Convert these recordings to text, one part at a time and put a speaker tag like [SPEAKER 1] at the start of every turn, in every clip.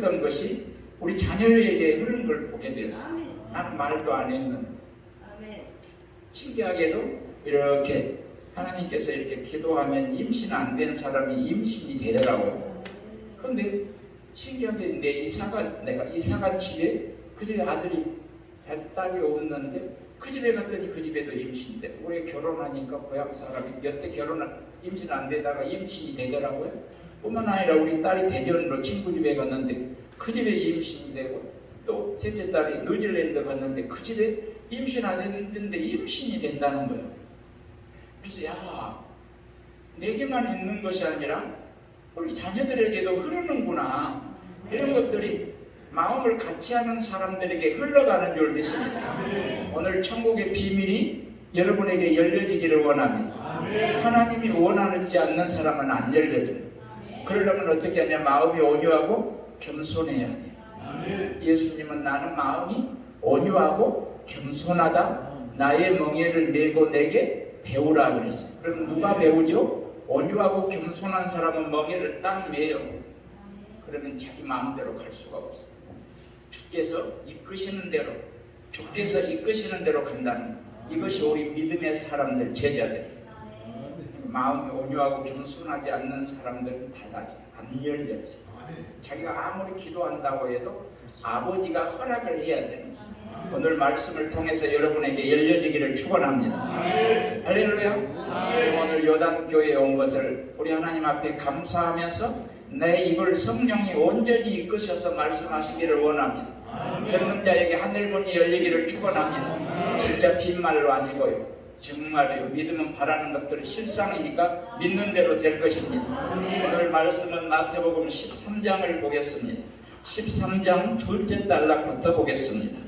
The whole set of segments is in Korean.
[SPEAKER 1] 흘렀던 것이 우리 자녀에게 흐른 걸 보게 됐어요. 나는 말도 안 했는. 신기하게도 이렇게 하나님께서 이렇게 기도하면 임신 안 된 사람이 임신이 되더라고요. 그런데 신기하게 내가 이사간 집에 그 집에 딸이 없는데 그 집에 갔더니 그 집에도 임신이 돼. 올해 결혼하니까 고향 사람이 몇 대 임신 안 되다가 임신이 되더라고요. 뿐만 아니라 우리 딸이 대전으로 친구 집에 갔는데 그 집에 임신이 되고, 또 셋째 딸이 뉴질랜드 갔는데 그 집에 임신 안 했는데 임신이 된다는 거예요. 그래서 내게만 있는 것이 아니라 우리 자녀들에게도 흐르는구나. 이런 것들이 마음을 같이 하는 사람들에게 흘러가는 줄 믿습니다. 오늘 천국의 비밀이 여러분에게 열려지기를 원합니다. 하나님이 원하지 않는 사람은 안 열려져요. 그러려면 어떻게 하냐? 마음이 온유하고 겸손해야 돼요. 예수님은 나는 마음이 온유하고 겸손하다. 나의 멍에를 메고 내게 배우라 그랬어요. 그럼 누가 배우죠? 온유하고 겸손한 사람은 멍에를 딱 메요. 그러면 자기 마음대로 갈 수가 없어요. 주께서 이끄시는 대로 간다는, 이것이 우리 믿음의 사람들, 제자들. 마음이 온유하고 겸손하지 않는 사람들은 닫아져, 안 열려져. 자기가 아무리 기도한다고 해도 아버지가 허락을 해야 되는 거예요. 오늘 말씀을 통해서 여러분에게 열려지기를 축원합니다. 할렐루야. 오늘 요단교회에 온 것을 우리 하나님 앞에 감사하면서 내 입을 성령이 온전히 이끄셔서 말씀하시기를 원합니다. 듣는 자에게 하늘문이 열리기를 축원합니다. 진짜 빈말로 아니고요, 정말이요. 믿음은 바라는 것들은 실상이니까 믿는 대로 될 것입니다. 오늘 말씀은 마태복음 13장을 보겠습니다. 13장 둘째 단락부터 보겠습니다.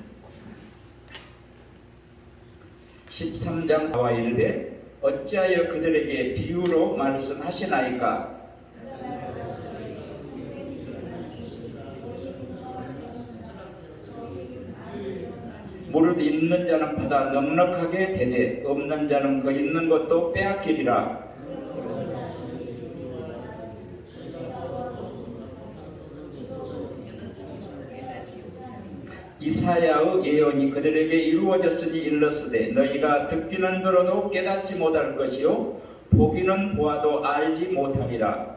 [SPEAKER 1] 13장 나와 이르되 어찌하여 그들에게 비유로 말씀하시나이까? 무릇 있는 자는 받아 넉넉하게 되되 없는 자는 그 있는 것도 빼앗기리라. 이사야의 예언이 그들에게 이루어졌으니 일렀으되 너희가 듣기는 들어도 깨닫지 못할 것이요 보기는 보아도 알지 못하리라.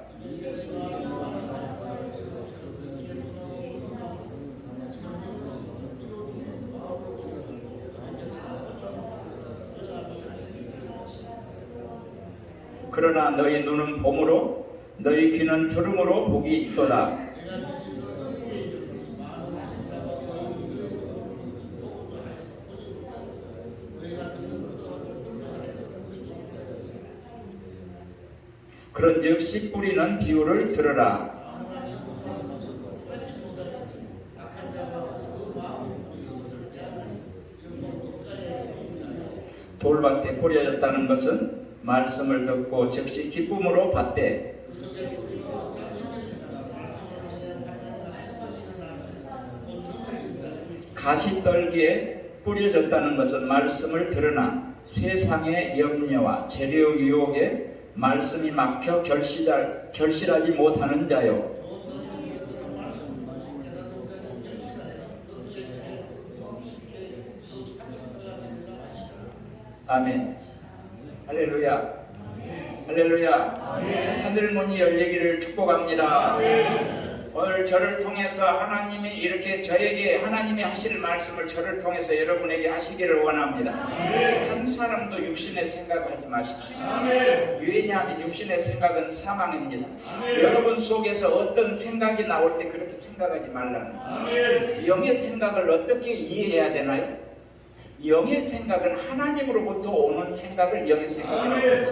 [SPEAKER 1] 그러나 너희 눈은 봄으로 너희 귀는 들음으로 복이 있도다. 그런즉 씨 뿌리는 비유를 들으라. 돌밭에 뿌려졌다는 것은 말씀을 듣고 즉시 기쁨으로 받되, 가시떨기에 뿌려졌다는 것은 말씀을 들으나 세상의 염려와 재료 유혹에 말씀이 막혀 결실하지 못하는 자요. 아멘. 할렐루야. 할렐루야. 하늘문이 열리기를 축복합니다. 오늘 저를 통해서 하나님이 이렇게 저에게 하나님이 하실 말씀을 저를 통해서 여러분에게 하시기를 원합니다. 한 사람도 육신의 생각하지 마십시오. 왜냐하면 육신의 생각은 사망입니다. 여러분 속에서 어떤 생각이 나올 때 그렇게 생각하지 말라는 거예요. 영의 생각을 어떻게 이해해야 되나요? 영의 생각은 하나님으로부터 오는 생각을 영의 생각이라고 합니다.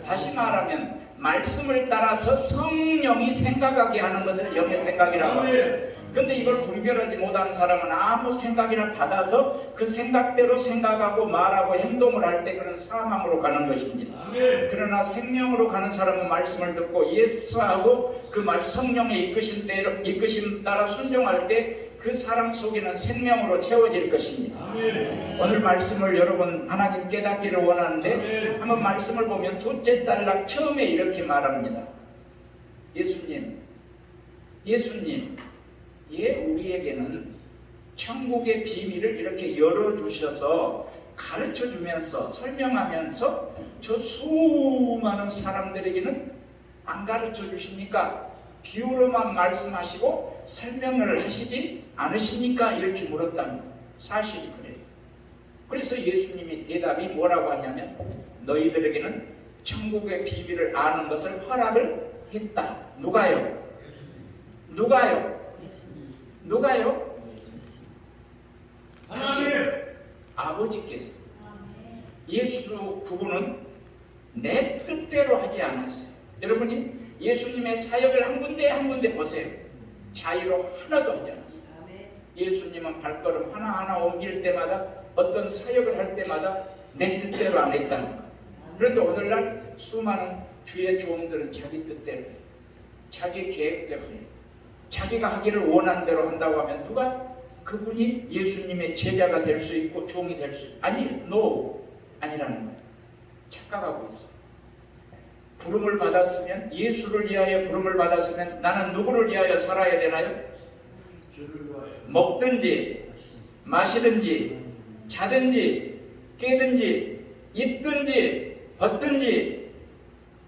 [SPEAKER 1] 다시 말하면 말씀을 따라서 성령이 생각하게 하는 것을 영의 생각이라고 합니다. 근데 이걸 분별하지 못하는 사람은 아무 생각이나 받아서 그 생각대로 생각하고 말하고 행동을 할 때 그런 사망으로 가는 것입니다. 그러나 생명으로 가는 사람은 말씀을 듣고 예스하고 그 성령의 이끄심 따라 순종할 때 그 사람 속에는 생명으로 채워질 것입니다. 오늘 말씀을 여러분 하나님 깨닫기를 원하는데 한번 말씀을 보면 둘째 단락 처음에 이렇게 말합니다. 예수님 우리에게는 천국의 비밀을 이렇게 열어주셔서 가르쳐주면서 설명하면서 저 수많은 사람들에게는 안 가르쳐 주십니까? 비유로만 말씀하시고 설명을 하시지 않으십니까? 이렇게 물었다는 사실이 그래요. 그래서 예수님이 대답이 뭐라고 하냐면 너희들에게는 천국의 비밀을 아는 것을 허락을 했다. 누가요? 누가요? 누가요?
[SPEAKER 2] 하나님!
[SPEAKER 1] 아버지께서. 예수 그분은 내 뜻대로 하지 않았어요. 여러분이 예수님의 사역을 한 군데 한 군데 보세요. 자유로 하나도 하지 않았어요. 예수님은 발걸음 하나하나 옮길 때마다 어떤 사역을 할 때마다 내 뜻대로 안 했다는 거예요. 그런데 오늘날 수많은 주의 종들은 자기 뜻대로 해요. 자기 계획대로 해요. 자기가 하기를 원하는 대로 한다고 하면 누가 그분이 예수님의 제자가 될 수 있고 종이 될 수 있고 아니라는 거예요. 착각하고 있어요. 부름을 받았으면 예수를 위하여 부름을 받았으면 나는 누구를 위하여 살아야 되나요? 먹든지 마시든지 자든지 깨든지 입든지 벗든지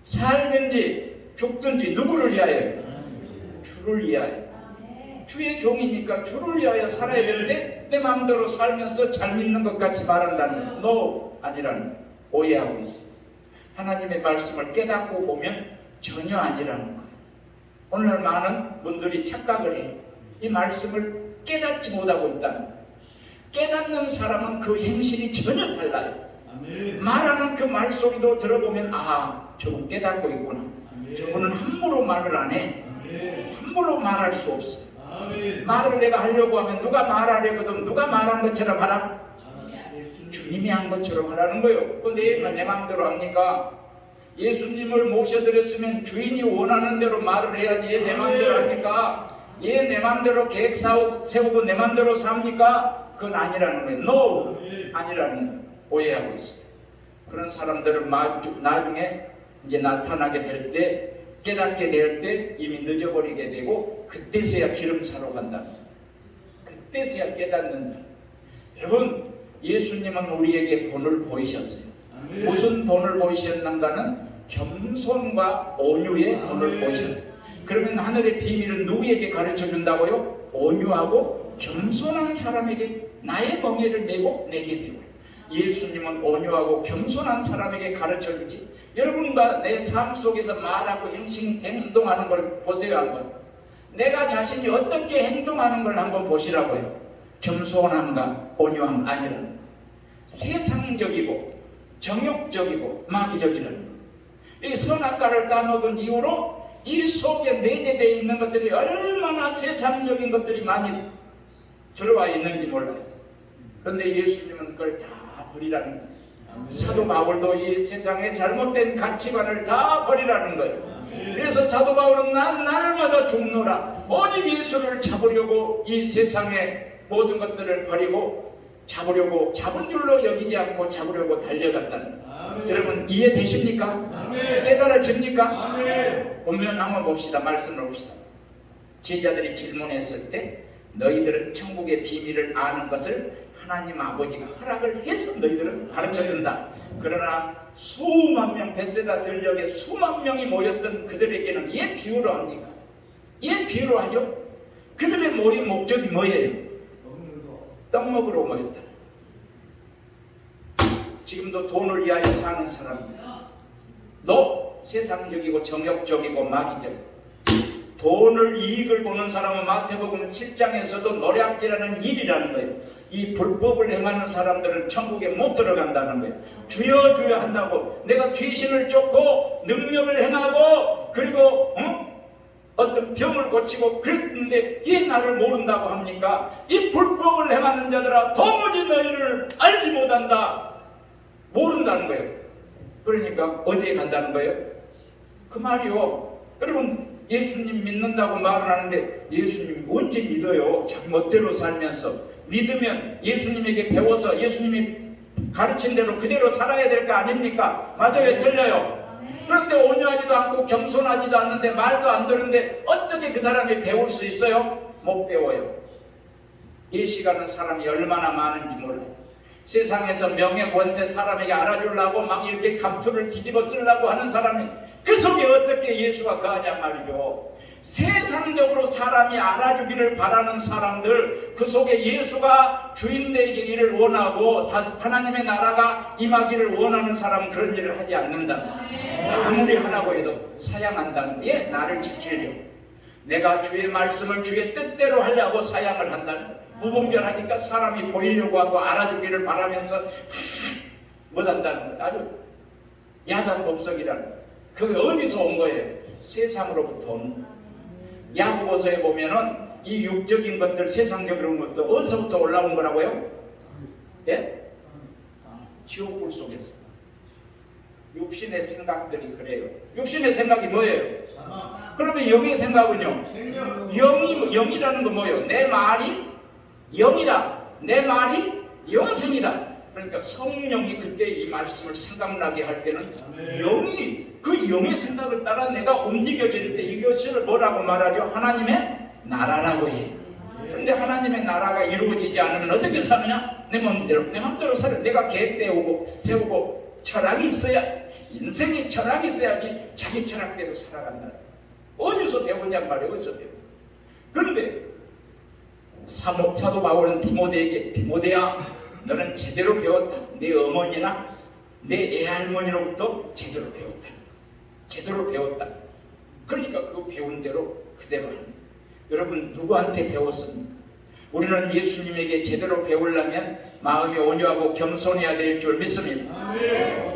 [SPEAKER 1] 살든지 죽든지 누구를 위하여? 주를 위하여. 주의 종이니까 주를 위하여 살아야 되는데 내 마음대로 살면서 잘 믿는 것 같이 말한다는 아니라는 오해하고 있어요. 하나님의 말씀을 깨닫고 보면 전혀 아니라는 거예요. 오늘 많은 분들이 착각을 해요. 이 말씀을 깨닫지 못하고 있다는 거예요. 깨닫는 사람은 그 행실이 전혀 달라요. 아멘. 말하는 그 말소리도 들어보면 저분 깨닫고 있구나. 아멘. 저분은 함부로 말을 안 해. 아멘. 함부로 말할 수 없어. 아멘. 말을 내가 하려고 하면 누가 말하려거든 누가 말한 것처럼 하라? 주님이 한 것처럼 하라는 거예요. 그런데 내 마음대로 합니까? 예수님을 모셔드렸으면 주인이 원하는 대로 말을 해야지 내 마음대로 합니까? 내 마음대로 계획 세우고 내 마음대로 삽니까? 그건 아니라는 거예요. 아니라는 거예요. 오해하고 있어요. 그런 사람들은 나중에 이제 나타나게 될 때, 깨닫게 될 때 이미 늦어버리게 되고 그때서야 기름 사러 간다. 그때서야 깨닫는다. 여러분, 예수님은 우리에게 본을 보이셨어요. 아멘. 무슨 본을 보이셨는가는 겸손과 온유의 본을 보이셨어요. 그러면 하늘의 비밀은 누구에게 가르쳐 준다고요? 온유하고 겸손한 사람에게 나의 멍에를 메고 내게 배워요. 예수님은 온유하고 겸손한 사람에게 가르쳐 주지. 여러분과 내 삶 속에서 말하고 행동하는 걸 보세요 한번. 내가 자신이 어떻게 행동하는 걸 한번 보시라고요. 겸손함과 온유함 아니라는 거예요. 세상적이고 정욕적이고 마귀적이라는 거예요. 이 선악과를 따먹은 이후로 이 속에 내재되어 있는 것들이 얼마나 세상적인 것들이 많이 들어와 있는지 몰라요. 그런데 예수님은 그걸 다 버리라는 거예요. 사도 바울도 이 세상의 잘못된 가치관을 다 버리라는 거예요. 그래서 사도 바울은 난 날마다 죽노라. 오직 예수를 잡으려고 이 세상의 모든 것들을 버리고 잡은 줄로 여기지 않고 잡으려고 달려갔다는 거예요. 여러분 이해되십니까? 깨달아집니까? 보면 한번 봅시다. 말씀을 봅시다. 제자들이 질문했을 때 너희들은 천국의 비밀을 아는 것을 하나님 아버지가 허락을 해서 너희들은 가르쳐준다. 그러나 수만 명 베세다 들녘에 수만 명이 모였던 그들에게는 왜 비유로 합니까? 왜 비유로 하죠? 그들의 모임 목적이 뭐예요? 떡 먹으러 모였다. 지금도 돈을 위하여 사는 사람입니다. 너 세상적이고 정욕적이고 마귀적 돈을 이익을 보는 사람은 마태복음 7장에서도 노략질하는 일이라는 거예요. 이 불법을 행하는 사람들은 천국에 못 들어간다는 거예요. 주여 주여 한다고 내가 귀신을 쫓고 능력을 행하고 그리고 어떤 병을 고치고 그랬는데 이 나를 모른다고 합니까? 이 불법을 행하는 자들아 도무지 너희를 알지 못한다. 모른다는 거예요. 그러니까 어디에 간다는 거예요? 그 말이요. 여러분 예수님 믿는다고 말을 하는데 예수님 언제 믿어요? 자기 멋대로 살면서 믿으면 예수님에게 배워서 예수님이 가르친 대로 그대로 살아야 될 거 아닙니까? 맞아요? 틀려요? 그런데 온유하지도 않고 겸손하지도 않는데 말도 안 들은데 어떻게 그 사람이 배울 수 있어요? 못 배워요. 예시가는 사람이 얼마나 많은지 몰라요. 세상에서 명예 권세 사람에게 알아주려고 막 이렇게 감투를 뒤집어 쓰려고 하는 사람이 그 속에 어떻게 예수가 거하냐 말이죠. 세상적으로 사람이 알아주기를 바라는 사람들, 그 속에 예수가 주인 되기를 원하고 하나님의 나라가 임하기를 원하는 사람은 그런 일을 하지 않는다. 아무리 하라고 해도 사양한다는 게 나를 지키려고, 내가 주의 말씀을 주의 뜻대로 하려고 사양을 한다는 거예요. 무분별하니까 사람이 보이려고 하고 알아주기를 바라면서 못한다는 거예요. 아주 야단 법석이라는 거예요. 그게 어디서 온 거예요? 세상으로부터 온 거예요. 야고보서에 보면은 이 육적인 것들, 세상적인 것도 어디서부터 올라온 거라고요? 예? 지옥불 속에서. 육신의 생각들이 그래요. 육신의 생각이 뭐예요? 그러면 영의 생각은요? 영이라는 건 뭐예요? 내 말이 영이다. 내 말이 영생이다. 그러니까 성령이 그때 이 말씀을 생각나게 할 때는 영이, 그 영의 생각을 따라 내가 움직여질 때 이것을 뭐라고 말하죠? 하나님의 나라라고 해. 그런데 하나님의 나라가 이루어지지 않으면 어떻게 사느냐? 내 마음대로 살아. 내가 계획 세우고 철학이 있어야, 인생에 철학이 있어야지 자기 철학대로 살아간다. 어디서 배웠냔 말이에요. 어디서 배워. 그런데 사도 바울은 디모데에게, 디모데야, 너는 제대로 배웠다. 내 어머니나 내 애할머니로부터 제대로 배웠다. 제대로 배웠다. 그러니까 그 배운 대로 그대로 합니다. 여러분, 누구한테 배웠습니까? 우리는 예수님에게 제대로 배우려면 마음이 온유하고 겸손해야 될 줄 믿습니다.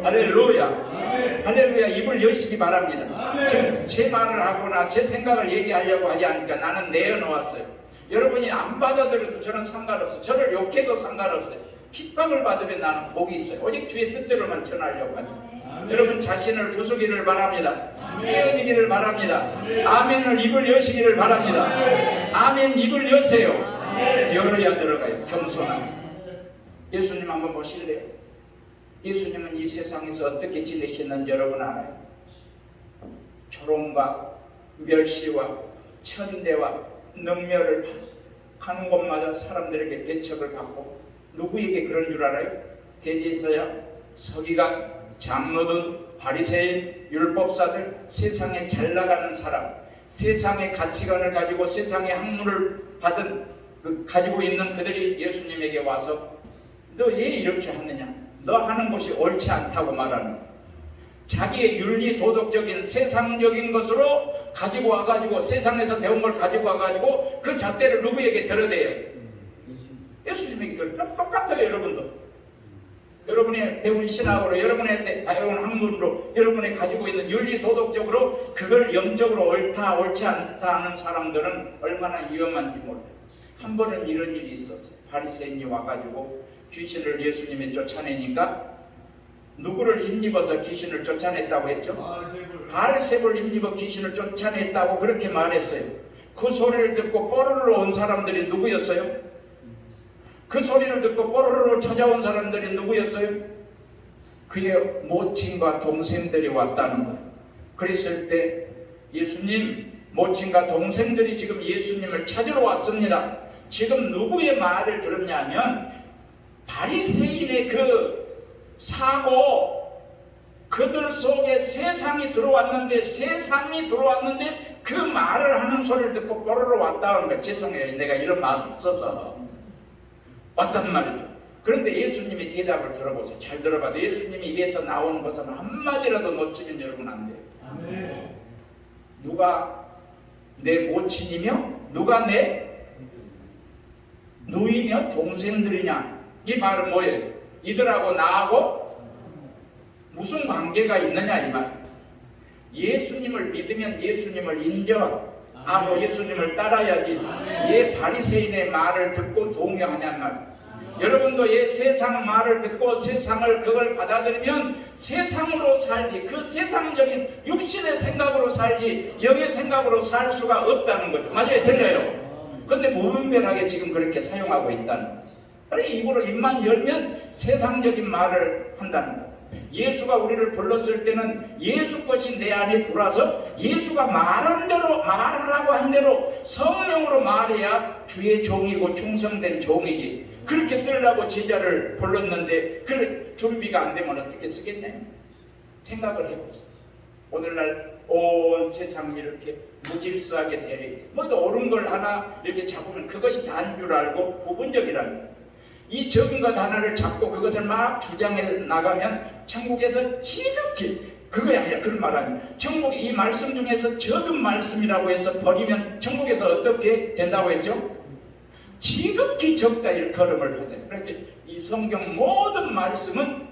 [SPEAKER 1] 할렐루야. 할렐루야. 입을 여시기 바랍니다. 지금 제 말을 하거나 제 생각을 얘기하려고 하지 않으니까 나는 내어놓았어요. 여러분이 안 받아들여도 저는 상관없어요. 저를 욕해도 상관없어요. 핍박을 받으면 나는 복이 있어요. 오직 주의 뜻대로만 전하려고 하죠. 여러분 자신을 부수기를 바랍니다. 깨어지기를 바랍니다. 아멘을 입을 여시기를 바랍니다. 아멘. 입을 여세요. 열어야 들어가요. 겸손하게. 예수님 한번 보실래요? 예수님은 이 세상에서 어떻게 지내셨는지 여러분 알아요? 조롱과 멸시와 천대와 능멸을 하는 곳마다 사람들에게 배척을 받고, 누구에게 그런 줄 알아요? 대제사장, 서기관, 장로들, 바리새인, 율법사들, 세상에 잘 나가는 사람, 세상의 가치관을 가지고 세상의 학문을 받은 가지고 있는 그들이 예수님에게 와서 너 왜 이렇게 하느냐? 너 하는 것이 옳지 않다고 말하는 거예요. 자기의 윤리 도덕적인 세상적인 것으로 가지고 와가지고, 세상에서 배운 걸 가지고 와가지고 그 잣대를 누구에게 들어대요? 예수님에게 들어대요. 똑같아요. 여러분도 여러분의 배운 신학으로, 여러분의 배운 학문으로, 여러분이 가지고 있는 윤리 도덕적으로 그걸 영적으로 옳다 옳지 않다 하는 사람들은 얼마나 위험한지 몰라요. 한 번은 이런 일이 있었어요. 바리새인이 와가지고 귀신을 예수님이 쫓아내니까 누구를 힘입어서 귀신을 쫓아냈다고 했죠? 바알세불 힘입어 귀신을 쫓아냈다고 그렇게 말했어요. 그 소리를 듣고 뽀로로 온 사람들이 누구였어요? 그 소리를 듣고 뽀로로 찾아온 사람들이 누구였어요? 그의 모친과 동생들이 왔다는 거예요. 그랬을 때 예수님, 모친과 동생들이 지금 예수님을 찾으러 왔습니다. 지금 누구의 말을 들었냐면 바리새인의 그 사고, 그들 속에 세상이 들어왔는데 그 말을 하는 소리를 듣고 뽀로로 왔다는 거예요. 죄송해요. 내가 이런 마음이 없어서 왔단 말이죠. 그런데 예수님의 대답을 들어보세요. 잘 들어봐도 예수님이 입에서 나오는 것은 한마디라도 놓치면 여러분 안 돼요. 아멘. 누가 내 모친이며 누가 내 누이며 동생들이냐? 이 말은 뭐예요? 이들하고 나하고 무슨 관계가 있느냐 이 말. 예수님을 믿으면 예수님을 인정하고 예수님을 따라야지 예 바리새인의 말을 듣고 동의하냐 말. 여러분도 예 세상 말을 듣고 세상을 그걸 받아들이면 세상으로 살지, 그 세상적인 육신의 생각으로 살지 영의 생각으로 살 수가 없다는 거죠. 맞아요? 들려요? 근데 무분별하게 지금 그렇게 사용하고 있다는 거예요. 입으로 입만 열면 세상적인 말을 한다는 거예요. 예수가 우리를 불렀을 때는 예수 것이 내 안에 들어와서 예수가 말한 대로 말하라고 한 대로 성령으로 말해야 주의 종이고 충성된 종이지. 그렇게 쓰려고 제자를 불렀는데 그 준비가 안 되면 어떻게 쓰겠냐 생각을 해보세요. 오늘날 온 세상이 이렇게 무질서하게 되어 있어요. 뭐도 옳은 걸 하나 이렇게 잡으면 그것이 다인 줄 알고 부분적이라는 거예요. 이 적은 것 하나를 잡고 그것을 막 주장해 나가면 천국에서 지극히 그거야 아니라 그런 말 아니에요. 천국 이 말씀 중에서 적은 말씀이라고 해서 버리면 천국에서 어떻게 된다고 했죠? 지극히 적다 이 걸음을 하대. 그러니까 이 성경 모든 말씀은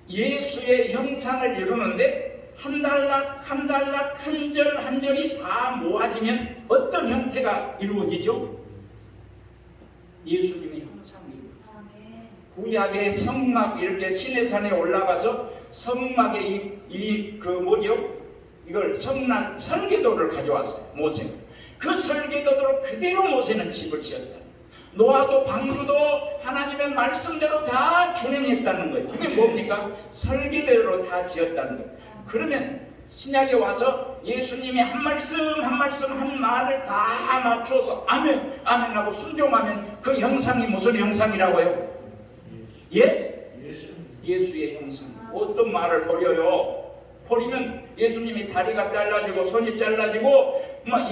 [SPEAKER 1] 예수의 형상을 이루는데 한 단락 한 단락 한 절 한 절이 다 모아지면 어떤 형태가 이루어지죠? 예수님의 형상이 구약의 성막 이렇게 시내산에 올라가서 성막의 이걸 성난 설계도를 가져왔어요. 모세가 그 설계도대로 그대로 모세는 집을 지었다. 노아도 방주도 하나님의 말씀대로 다 준행했다는 거예요. 그게 뭡니까? 설계대로 다 지었다는 거예요. 그러면 신약에 와서 예수님이 한 말씀 한 말씀 한 말을 다 맞춰서 아멘 아멘 하고 순종하면 그 형상이 무슨 형상이라고요? 예? 예수의 형상. 어떤 말을 버려요? 버리면 예수님이 다리가 잘라지고 손이 잘라지고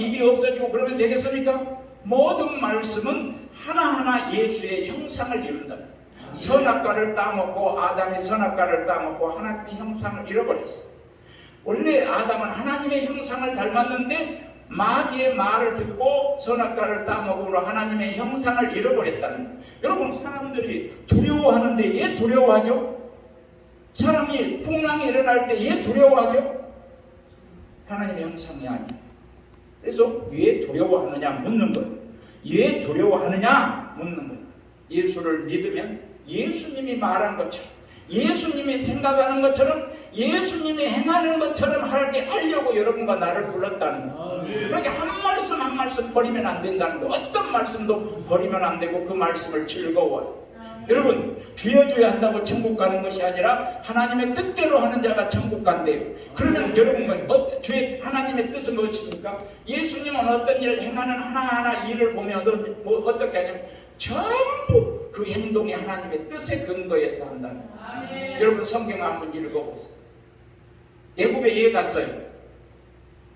[SPEAKER 1] 입이 없어지고 그러면 되겠습니까? 모든 말씀은 하나하나 예수의 형상을 이룬다. 선악과를 따먹고 아담이 선악과를 따먹고 하나님의 형상을 잃어버렸어요. 원래 아담은 하나님의 형상을 닮았는데 마귀의 말을 듣고 선악과를 따먹으로 하나님의 형상을 잃어버렸다는 거예요. 여러분 사람들이 두려워하는데 왜 두려워하죠? 사람이 풍랑이 일어날 때 왜 두려워하죠? 하나님의 형상이 아니에요. 그래서 왜 두려워하느냐 묻는 거예요. 왜 두려워하느냐 묻는 거예요. 예수를 믿으면 예수님이 말한 것처럼 예수님이 생각하는 것처럼 예수님이 행하는 것처럼 하려고 여러분과 나를 불렀다는 거예요. 그러니까 한 말씀 한 말씀 버리면 안 된다는 거예요. 어떤 말씀도 버리면 안 되고 그 말씀을 즐거워요. 여러분 주여 주여 한다고 천국 가는 것이 아니라 하나님의 뜻대로 하는 자가 천국 간대요. 그러면 여러분은 주의 하나님의 뜻은 무엇입니까? 예수님은 어떤 일을 행하는 하나하나 일을 보면 어떻게 하냐면 전부 그 행동이 하나님의 뜻에 근거해서 한다는 거예요. 여러분 성경 한번 읽어보세요. 애굽에 왜 갔어요?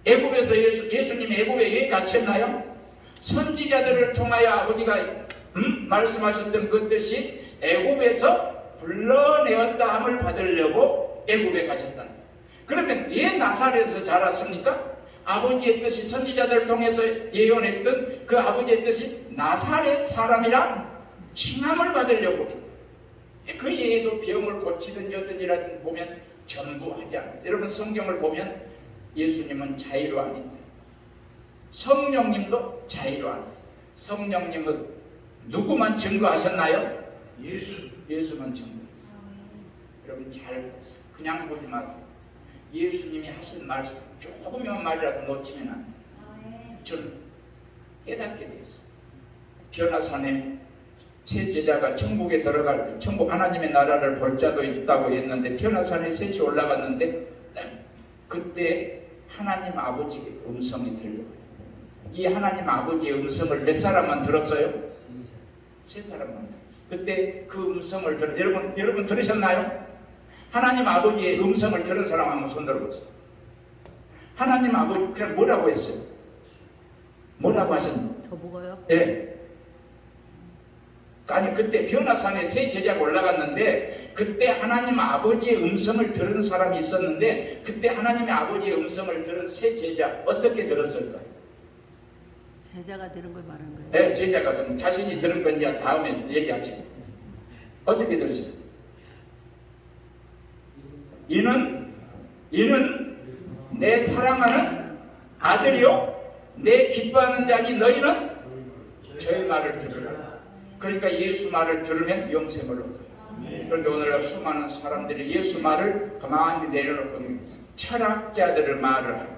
[SPEAKER 1] 애굽에서 예수님이 애굽에 왜 갇혔나요? 선지자들을 통하여 아버지가 말씀하셨던 그 뜻이 애굽에서 불러내었다 함을 받으려고 애굽에 가셨다. 그러면 왜 나사렛에서 자랐습니까? 아버지의 뜻이 선지자들을 통해서 예언했던 그 아버지의 뜻이 나사렛 사람이라 칭함을 받으려고. 그 예에도 병을 고치든지 어떤 일하든 보면 전부 하지 않아요. 여러분 성경을 보면 예수님은 자의로 아닙니다. 성령님도 자의로 아닙니다. 성령님은 누구만 증거하셨나요? 예수만 증거했어요. 여러분 잘 보세요. 그냥 보지 마세요. 예수님이 하신 말씀 조금만 말이라도 놓치면 안 돼요. 저는 깨닫게 되었어요. 변화산에 세 제자가 천국에 들어갈 때 천국 하나님의 나라를 볼 자도 있다고 했는데 변화산에 셋이 올라갔는데 그때 하나님 아버지의 음성이 들려요. 이 하나님 아버지의 음성을 몇 사람만 들었어요? 세 사람만 들었어요. 그때 그 음성을 여러분 들으셨나요? 하나님 아버지의 음성을 들은 사람 한번 손 들어보세요. 하나님 아버지 그냥 뭐라고 했어요? 뭐라고 하셨나요?
[SPEAKER 2] 저보고요?
[SPEAKER 1] 예. 아니 그때 변화산에 세 제자가 올라갔는데 그때 하나님 아버지의 음성을 들은 사람이 있었는데 그때 하나님의 아버지의 음성을 들은 세 제자 어떻게 들었을까요?
[SPEAKER 2] 제자가 들은 걸 말한 거예요?
[SPEAKER 1] 네, 제자가 들은 자신이 들은 건 이제 다음에 얘기하시고 어떻게 들으셨어요? 이는 내 사랑하는 아들이요 내 기뻐하는 자니 너희는 저의 말을 들으라. 그러니까 예수 말을 들으면 영생을 얻어요. 그런데 오늘 수많은 사람들이 예수 말을 가만히 내려놓고 철학자들을 말을 하고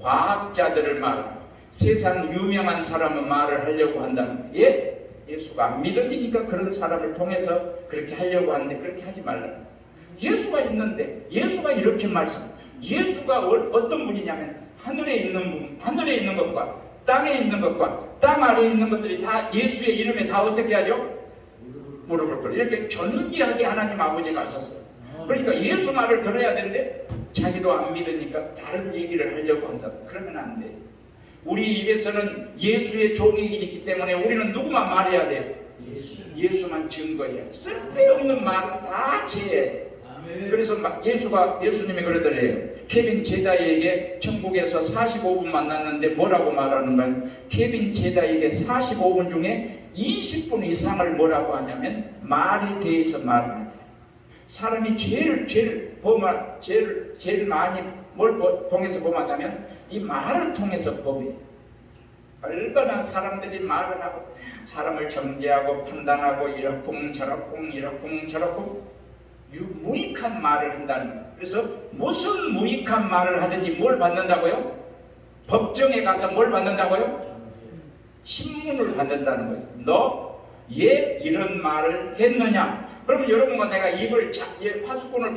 [SPEAKER 1] 과학자들을 말을 하고 세상 유명한 사람은 말을 하려고 한다는 거예요. 예? 예수가 안 믿어지니까 그런 사람을 통해서 그렇게 하려고 하는데 그렇게 하지 말라. 예수가 있는데 예수가 이렇게 예수가 어떤 분이냐면 하늘에 있는 것과 땅에 있는 것과 땅 아래에 있는 것들이 다 예수의 이름에 다 어떻게 하죠? 무릎을 꿇어. 이렇게 존귀하게 하나님 아버지가 하셨어요. 그러니까 예수 말을 들어야 되는데 자기도 안 믿으니까 다른 얘기를 하려고 한다. 그러면 안 돼. 우리 입에서는 예수의 종이기 때문에 우리는 누구만 말해야 돼요? 예수만 증거해야 돼. 쓸데없는 말은 다 제해. 그래서 예수님이 그러더래요. 케빈 제다이에게 천국에서 45분 만났는데 뭐라고 말하는 거예요? 케빈 제다이에게 45분 중에 20분 이상을 뭐라고 하냐면 말에 대해서 말을 한다. 사람이 제일 많이 뭘 통해서 범하냐면 이 말을 통해서 범해요. 얼마나 사람들이 말을 하고 사람을 정죄하고 판단하고 이러쿵저러쿵 무익한 말을 한다는 거예요. 그래서 무슨 무익한 말을 하든지 뭘 받는다고요? 법정에 가서 뭘 받는다고요? 신문을 받는다는 거예요. 너 얘 이런 말을 했느냐? 그러면 여러분과 내가 입을 파수꾼을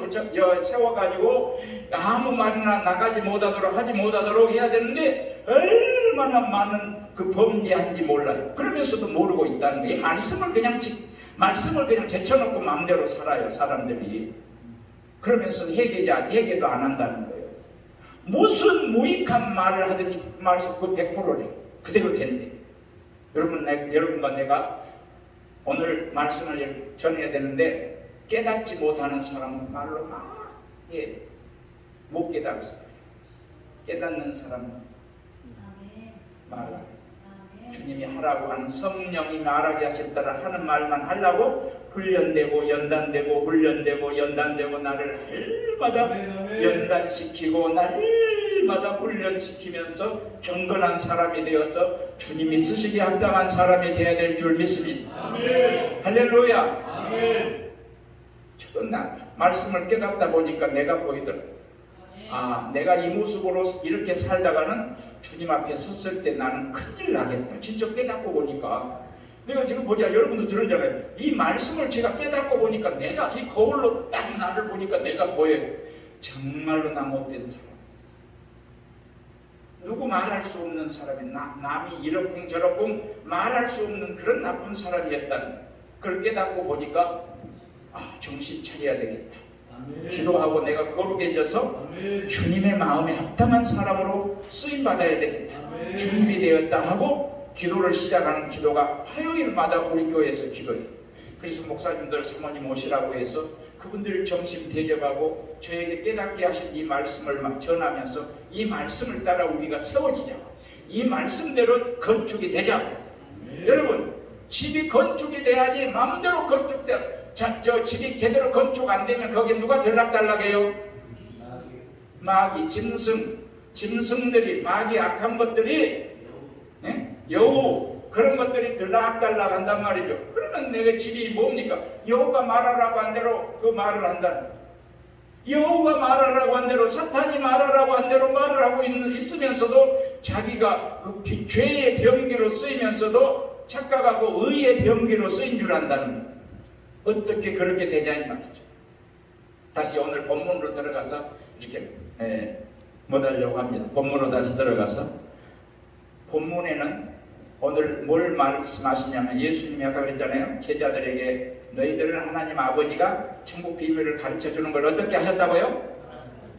[SPEAKER 1] 세워가지고 아무 말이나 나가지 못하도록 하지 못하도록 해야 되는데 얼마나 많은 그 범죄한지 몰라요. 그러면서도 모르고 있다는 거예요. 이 말씀을 그냥 제쳐놓고 마음대로 살아요, 사람들이. 그러면서 회개도 안 한다는 거예요. 무슨 무익한 말을 하든지 말씀 그 100%래. 그대로 된대. 여러분과 내가 오늘 말씀을 전해야 되는데 깨닫지 못하는 사람은 말로 못 깨닫습니다. 깨닫는 사람은 말라. 주님이 하라고 하는 성령이 말하게 하셨다라 하는 말만 하려고 훈련되고 연단되고 나를 날마다 연단시키고 날마다 훈련시키면서 경건한 사람이 되어서 주님이 쓰시기에 합당한 사람이 되어야 될 줄 믿습니다. 아멘. 할렐루야. 아멘. 저는 말씀을 깨닫다 보니까 내가 보이더라고요. 내가 이 모습으로 이렇게 살다가는 주님 앞에 섰을 때 나는 큰일 나겠다. 진짜 깨닫고 보니까 내가 지금 여러분도 들었잖아요. 이 말씀을 제가 깨닫고 보니까 내가 이 거울로 딱 나를 보니까 내가 보여요. 정말로 나 못된 사람. 누구 말할 수 없는 사람이 남이 이러쿵저러쿵 말할 수 없는 그런 나쁜 사람이었다는 그걸 깨닫고 보니까 정신 차려야 되겠다. 기도하고 내가 거룩해져서 주님의 마음에 합당한 사람으로 쓰임받아야 되겠다. 준비되었다 하고 기도를 시작하는 기도가 화요일마다 우리 교회에서 기도해요. 그래서 목사님들 사모님 오시라고 해서 그분들 점심 대접하고 저에게 깨닫게 하신 이 말씀을 전하면서 이 말씀을 따라 우리가 세워지자고, 이 말씀대로 건축이 되자고. 여러분, 집이 건축이 돼야지 마음대로 건축돼. 저 집이 제대로 건축 안 되면 거기에 누가 들락달락해요? 마귀, 짐승들이, 마귀 악한 것들이, 여우 그런 것들이 들락달락 한단 말이죠. 그러면 내가 집이 뭡니까? 여우가 말하라고 한 대로 그 말을 한다는 거예요. 여우가 말하라고 한 대로, 사탄이 말하라고 한 대로 말을 하고 있으면서도 자기가 그 죄의 병기로 쓰이면서도 착각하고 의의 병기로 쓰인 줄 안다는 거예요. 어떻게 그렇게 되냐 이 말이죠. 다시 오늘 본문으로 들어가서 이렇게 못하려고 합니다. 본문으로 다시 들어가서 본문에는 오늘 뭘 말씀하시냐면 예수님이 아까 그랬잖아요. 제자들에게 너희들은 하나님 아버지가 천국 비밀을 가르쳐주는 걸 어떻게 하셨다고요?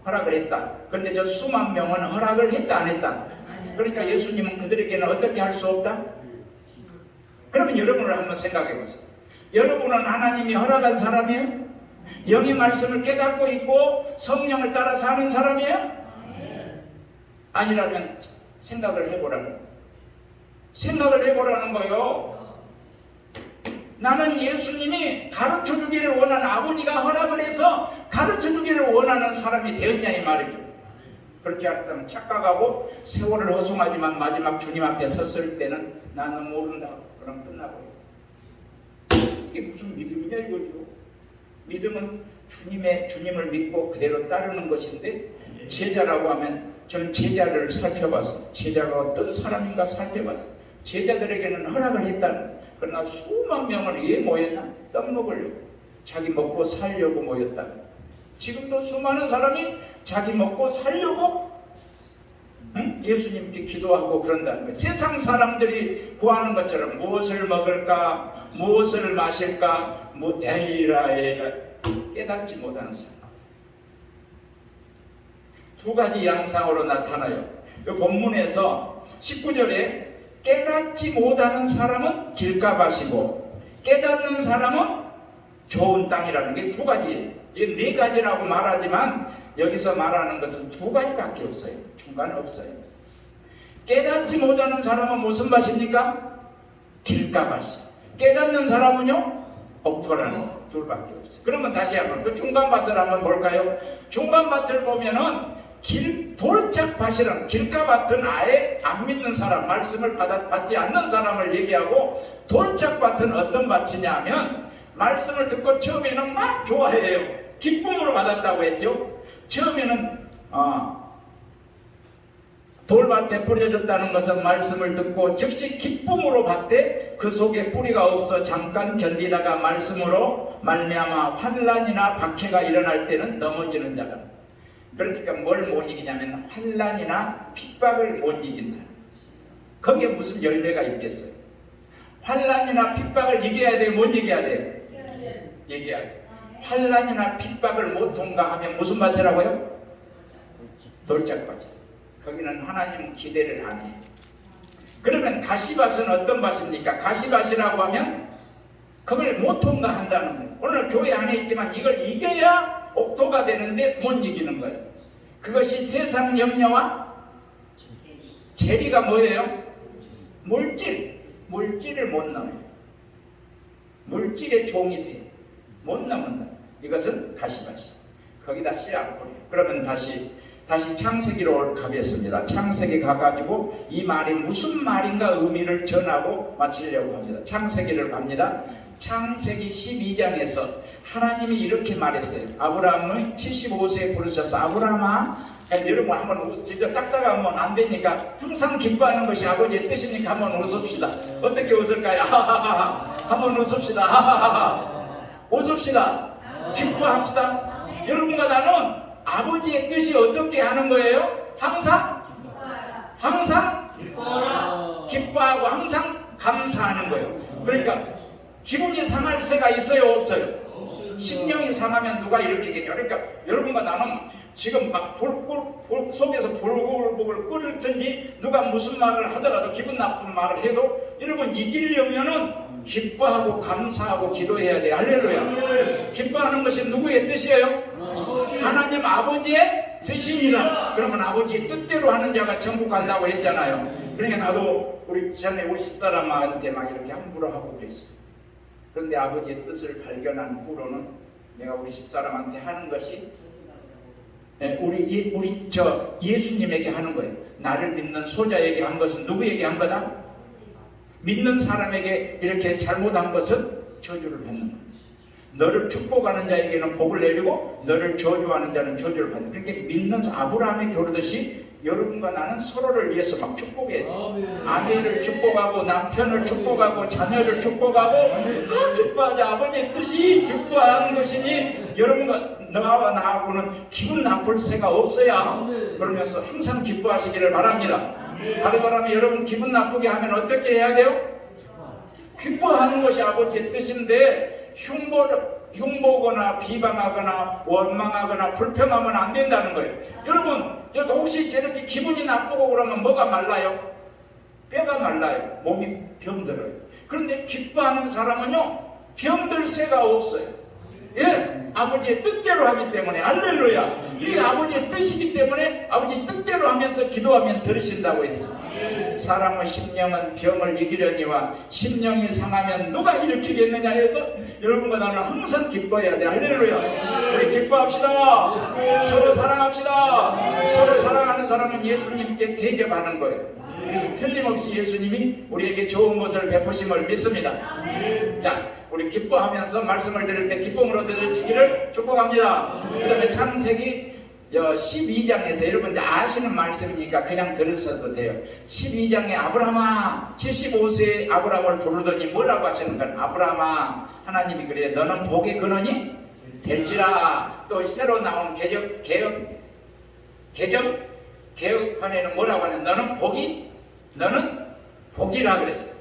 [SPEAKER 1] 허락을 했다. 그런데 저 수만 명은 허락을 했다 안 했다? 그러니까 예수님은 그들에게는 어떻게 할 수 없다? 그러면 여러분을 한번 생각해 보세요. 여러분은 하나님이 허락한 사람이에요? 영의 말씀을 깨닫고 있고 성령을 따라 사는 사람이에요? 아니라면 생각을 해보라는 거예요. 나는 예수님이 가르쳐주기를 원하는, 아버지가 허락을 해서 가르쳐주기를 원하는 사람이 되었냐 이 말이죠. 그렇게 하다면 착각하고 세월을 허송하지만 마지막 주님 앞에 섰을 때는 나는 모른다. 그럼 끝나버려요. 이게 무슨 믿음이냐 이거죠. 믿음은 주님을 믿고 그대로 따르는 것인데, 제자라고 하면 저는 제자를 살펴봤어요. 제자가 어떤 사람인가 살펴봤어요. 제자들에게는 허락을 했다는, 그러나 수만 명은 왜 모였나? 떡 먹으려고, 자기 먹고 살려고 모였다. 지금도 수많은 사람이 자기 먹고 살려고 예수님께 기도하고 그런다는 거예요. 세상 사람들이 구하는 것처럼 무엇을 먹을까, 무엇을 마실까, 에이라 깨닫지 못하는 사람. 두 가지 양상으로 나타나요. 이 본문에서 19절에 깨닫지 못하는 사람은 길가밭이고 깨닫는 사람은 좋은 땅이라는 게 두 가지예요. 이 네 가지라고 말하지만 여기서 말하는 것은 두 가지밖에 없어요. 중간에 없어요. 깨닫지 못하는 사람은 무슨 밭입니까? 길가밭이. 깨닫는 사람은요? 옥토라는 둘밖에 없어요. 그러면 다시 한번 그 중간밭을 한번 볼까요? 중간밭을 보면은 돌짝밭이라는 길가밭은 아예 안 믿는 사람, 말씀을 받지 않는 사람을 얘기하고, 돌짝밭은 어떤 밭이냐 하면 말씀을 듣고 처음에는 막 좋아해요. 기쁨으로 받았다고 했죠. 처음에는 돌밭에 뿌려졌다는 것은 말씀을 듣고 즉시 기쁨으로 받되 그 속에 뿌리가 없어 잠깐 견디다가 말씀으로 말미암아 환난이나 박해가 일어날 때는 넘어지는 자다. 그러니까 뭘 못 이기냐면 환난이나 핍박을 못 이긴다. 거기에 무슨 열매가 있겠어요? 환난이나 핍박을 이겨야 돼요? 못 이겨야 돼요? 이겨야 돼요. 환난이나 핍박을 못 통과하면 무슨 밭이라고요? 돌짝밭. 거기는 하나님 기대를 안 해요. 그러면 가시밭은 어떤 밭입니까? 가시밭이라고 하면 그걸 못 통과한다는 거예요. 오늘 교회 안에 있지만 이걸 이겨야 옥토가 되는데 못 이기는 거예요. 그것이 세상 염려와 재리가 뭐예요? 물질을 못 넘어요. 물질의 종이 돼요. 못 넘는다. 이것은 가시밭이. 거기다 씨앗 뿌려요. 그러면 다시 창세기로 가겠습니다. 창세기 가가지고 이 말이 무슨 말인가 의미를 전하고 마치려고 합니다. 창세기를 갑니다. 창세기 12장에서 하나님이 이렇게 말했어요. 아브라함은 75세에 부르셔서 아브라함아, 여러분 한번 진짜 딱딱하면 안 되니까 항상 기뻐하는 것이 아버지의 뜻이니까 한번 웃읍시다. 어떻게 웃을까요? 하하하하. 한번 웃읍시다. 하하하하. 웃읍시다. 기뻐합시다. 여러분과 나는 아버지의 뜻이 어떻게 하는 거예요? 항상 기뻐하고 항상 감사하는 거예요. 그러니까 기분이 상할 새가 있어요, 없어요? 심령이 상하면 누가 일으키겠냐? 그러니까 여러분과 나는 지금 막 속에서 불글불글 끓을 누가 무슨 말을 하더라도 기분 나쁜 말을 해도 여러분 이기려면은 기뻐하고 감사하고 기도해야 돼요. 할렐루야. 기뻐하는 것이 누구의 뜻이에요? 하나님 아버지의 뜻이니라. 그러면 아버지의 뜻대로 하는 자가 천국 간다고 했잖아요. 그러니까 나도 우리 집사람한테 막 이렇게 함부로 하고 그랬어요. 그런데 아버지의 뜻을 발견한 후로는 내가 우리 집사람한테 하는 것이 예수님에게 하는 거예요. 나를 믿는 소자에게 한 것은 누구에게 한 거다? 믿는 사람에게 이렇게 잘못한 것은 저주를 받는 거예요. 너를 축복하는 자에게는 복을 내리고 너를 저주하는 자는 저주를 받는. 그렇게 믿는 아브라함이 겨루듯이 여러분과 나는 서로를 위해서 막 축복해야 돼요. 아내를 축복하고 남편을 축복하고 자녀를 축복하고 기뻐하자. 아버지의 뜻이 기뻐하는 것이니 여러분과 너와 나하고는 기분 나쁠 새가 없어야. 그러면서 항상 기뻐하시기를 바랍니다. 다른 사람이 여러분 기분 나쁘게 하면 어떻게 해야 돼요? 기뻐하는 것이 아버지의 뜻인데 흉보거나 비방하거나 원망하거나 불평하면 안 된다는 거예요. 여러분 혹시 이렇게 기분이 나쁘고 그러면 뭐가 말라요? 뼈가 말라요. 몸이 병들어요. 그런데 기뻐하는 사람은요 병들 새가 없어요. 예, 아버지의 뜻대로 하기 때문에. 할렐루야. 이게 아버지의 뜻이기 때문에 아버지 뜻대로 하면서 기도하면 들으신다고 했어요. 사람의 심령은 병을 이기려니와 심령이 상하면 누가 일으키겠느냐 해서 여러분과 나는 항상 기뻐해야 돼. 할렐루야. 우리 기뻐합시다. 서로 사랑합시다. 서로 사랑하는 사람은 예수님께 대접하는 거예요. 그래서 틀림없이 예수님이 우리에게 좋은 것을 베푸심을 믿습니다. 자, 우리 기뻐하면서 말씀을 들을 때 기쁨으로 들으시기를 축복합니다. 그 다음에 창세기 12장에서 여러분 아시는 말씀이니까 그냥 들으셔도 돼요. 12장에 아브라함아, 75세의 아브라함을 부르더니 뭐라고 하시는 건, 아브라함아, 하나님이 그래, 너는 복의 근원이 될지라. 또 새로 나온 개혁판에는 뭐라고 하냐, 너는 복이라 그랬어요.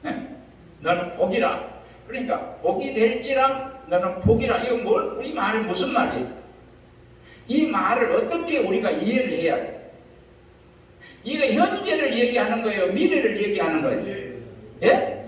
[SPEAKER 1] 네? 너는 복이라. 그러니까 복이 될지라, 너는 복이라. 이거 이 말이 무슨 말이에요? 이 말을 어떻게 우리가 이해를 해야 돼? 이거 현재를 얘기하는 거예요? 미래를 얘기하는 거예요? 예?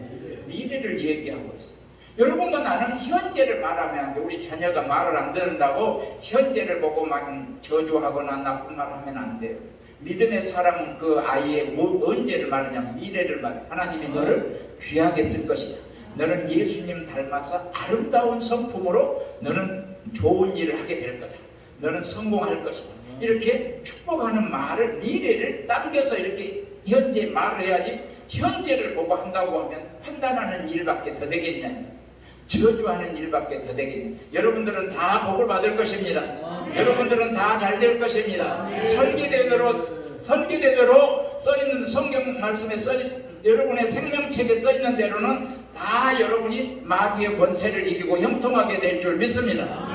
[SPEAKER 1] 미래를 얘기하고 있어요. 여러분과 나는 현재를 말하면 안 돼. 우리 자녀가 말을 안 듣는다고 현재를 보고 막 저주하거나 나쁜 말 하면 안 돼요. 믿음의 사람은 그 아이의 언제를 말하냐면 미래를 말해. 하나님이 너를 귀하게 쓸 것이다. 너는 예수님 닮아서 아름다운 성품으로 너는 좋은 일을 하게 될 거다. 너는 성공할 것이다. 이렇게 축복하는 말을, 미래를 당겨서 이렇게 현재 말을 해야지, 현재를 보고 한다고 하면 판단하는 일밖에 더 되겠냐, 저주하는 일밖에 더 되겠냐. 여러분들은 다 복을 받을 것입니다. 여러분들은 다 잘 될 것입니다. 설계대로 써있는 성경 말씀에 여러분의 생명책에 써있는 대로는 다 여러분이 마귀의 권세를 이기고 형통하게 될 줄 믿습니다.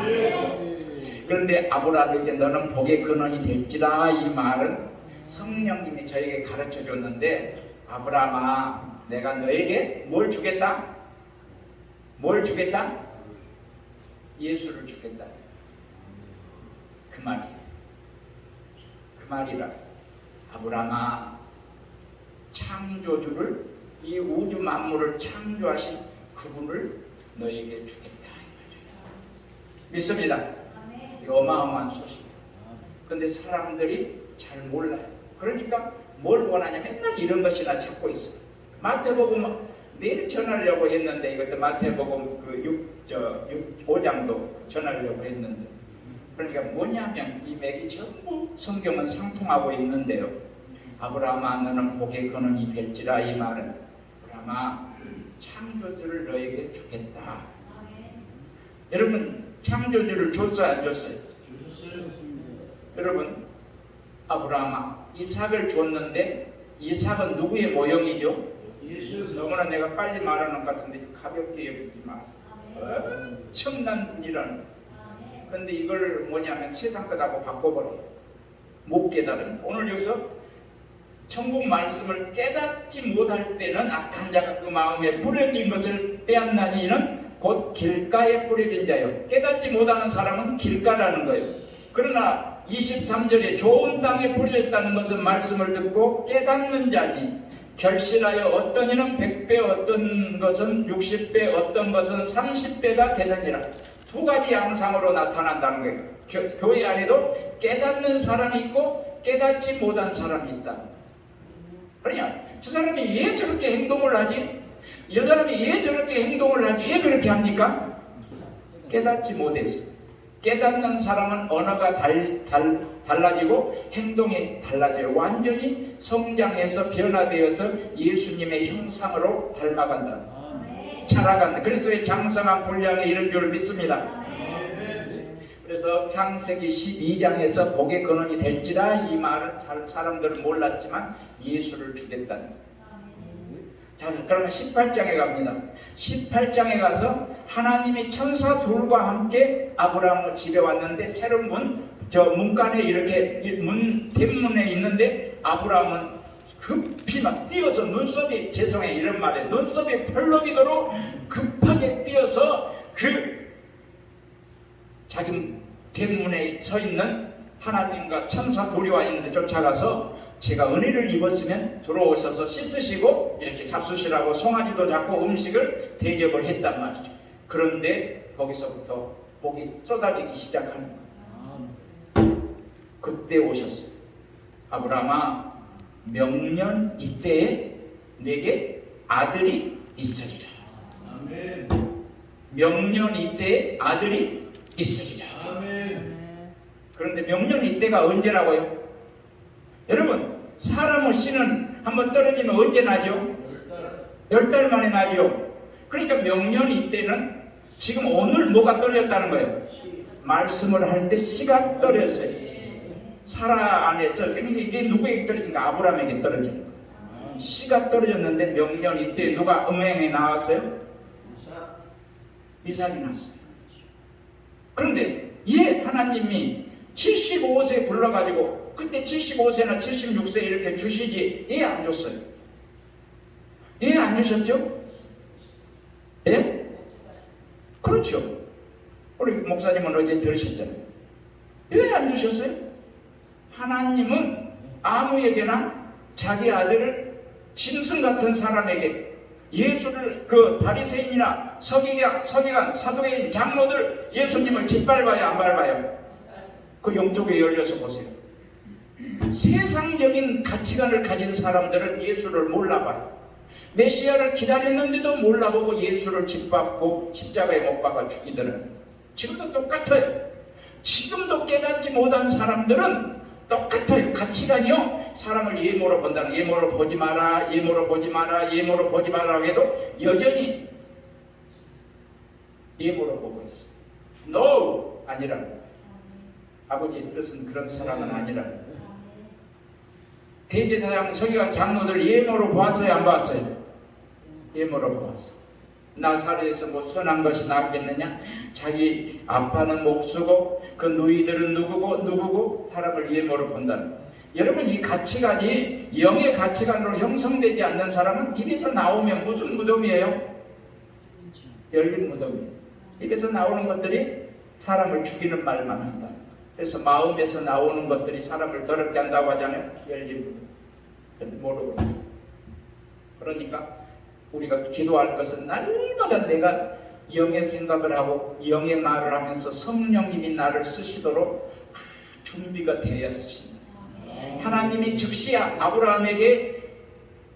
[SPEAKER 1] 그런데 아브라함에게 너는 복의 근원이 될지라, 이 말은 성령님이 저에게 가르쳐 줬는데, 아브라함아, 내가 너에게 뭘 주겠다? 뭘 주겠다? 예수를 주겠다. 그 말이에요. 그 말이라. 아브라함아, 창조주를, 이 우주 만물을 창조하신 그분을 너에게 주겠다. 믿습니다. 이거 어마어마한 소식이에요. 근데 사람들이 잘 몰라요. 그러니까 뭘 원하냐면 맨날 이런 것이나 찾고 있어요. 마태복음 내일 전하려고 했는데, 이것도 마태복음 5장도 전하려고 했는데, 그러니까 뭐냐면 이 맥이 전부 성경은 상통하고 있는데요. 아브라함아, 너는 복의 근원이 될지라, 이 말은 아브라함아, 창조주를 너에게 주겠다. 여러분, 창조주를 줬어요, 안 줬어요? 여러분, 아브라함아, 이삭을 줬는데 이삭은 누구의 모형이죠? 너무나 내가 빨리 말하는 것 같은데 가볍게 여기지 마세요. 엄청난 분이라는. 근데 이걸 뭐냐면 세상 것하고 바꿔버려요. 못 깨달은. 오늘 여기서 천국 말씀을 깨닫지 못할 때는 악한 자가 그 마음에 뿌려진 것을 빼앗나니 이는 곧 길가에 뿌려진 자요. 깨닫지 못하는 사람은 길가라는 거예요. 그러나 23절에 좋은 땅에 뿌려졌다는 것은 말씀을 듣고 깨닫는 자니 결실하여 어떤 이는 100배, 어떤 것은 60배, 어떤 것은 30배가 되느니라. 두 가지 양상으로 나타난다는 거예요. 교회 안에도 깨닫는 사람이 있고 깨닫지 못한 사람이 있다. 그러냐, 저 사람이 왜 저렇게 행동을 하지? 저 사람이 왜 저렇게 행동을 하지? 왜 그렇게 합니까? 깨닫지 못해서. 깨닫는 사람은 언어가 달라지고 행동이 달라져요. 완전히 성장해서 변화되어서 예수님의 형상으로 닮아간다. 자라간다. 그래서 장성한 분량이 이런 줄 믿습니다. 그래서 창세기 12장에서 복의 근원이 될지라, 이 말은 잘 사람들은 몰랐지만 예수를 주겠다는 거예요. 자, 그러면 18장에 갑니다. 18장에 가서 하나님이 천사 둘과 함께 아브라함을 집에 왔는데, 새로운 문간에 이렇게 뒷문에 있는데, 아브라함은 급히 막 뛰어서 눈썹이, 죄송해요 이런 말에 눈썹이 펄럭이도록 급하게 뛰어서 자기 뒷문에 서 있는 하나님과 천사 둘이 와 있는데 쫓아가서, 제가 은혜를 입었으면 들어오셔서 씻으시고 이렇게 잡수시라고 송아지도 잡고 음식을 대접을 했단 말이죠. 그런데 거기서부터 복이 쏟아지기 시작하는 거예요. 그때 오셨어요. 아브라함아, 명년 이때에 내게 아들이 있으리라. 명년 이때에 아들이 있으리라. 그런데 명년 이때가 언제라고요? 여러분, 사람의 씨는 한번 떨어지면 언제 나죠? 10달 만에 나죠. 그러니까 명년 이때는 지금 오늘 뭐가 떨어졌다는 거예요? 말씀을 할 때 씨가 떨어졌어요. 사라 안에서 이게 누구에게 떨어진가? 아브라함에게 떨어진 거예요. 씨가 떨어졌는데 명령 이때 누가 음행에 나왔어요? 이삭이 났어요. 그런데 하나님이 75세 불러가지고 그때 75세나 76세 이렇게 주시지 안 줬어요. 안 주셨죠? 예? 그렇죠. 우리 목사님은 어제 들으셨잖아요. 왜 안 주셨어요? 하나님은 아무에게나 자기 아들을 짐승 같은 사람에게 예수를 그 바리새인이나 서기관, 사두개인, 장로들 예수님을 짓밟아요, 안 밟아요? 그 영적에 열려서 보세요. 세상적인 가치관을 가진 사람들은 예수를 몰라봐요. 메시아를 기다렸는데도 몰라보고 예수를 짓밟고 십자가에 못 박아 죽이더라고요. 지금도 똑같아요. 지금도 깨닫지 못한 사람들은 똑같아요. 가치관이요. 사람을 예모로 본다는, 예모로 보지 마라, 예모로 보지 마라, 예모로 보지 마라 해도 여전히 예모로 보고 있어요. No! 아니라 아버지의 뜻은 그런 사람은 아니라. 대제사장, 서기관, 장로들 예모로 보았어요, 안 보았어요? 예모로 보았어. 나사렛에서 뭐 선한 것이 나겠느냐? 자기 아빠는 목수고 그 누이들은 누구고 사람을 예모로 본다는 거예요. 여러분, 이 가치관이 영의 가치관으로 형성되지 않는 사람은 입에서 나오면 무슨 무덤이에요? 열린 무덤이에요. 입에서 나오는 것들이 사람을 죽이는 말만 한다. 그래서 마음에서 나오는 것들이 사람을 더럽게 한다고 하잖아요. 열린 무덤. 모르고 있어요. 그러니까 우리가 기도할 것은 날마다 내가 영의 생각을 하고 영의 말을 하면서 성령님이 나를 쓰시도록 준비가 되어야 쓰십니다. 하나님이 즉시 아브라함에게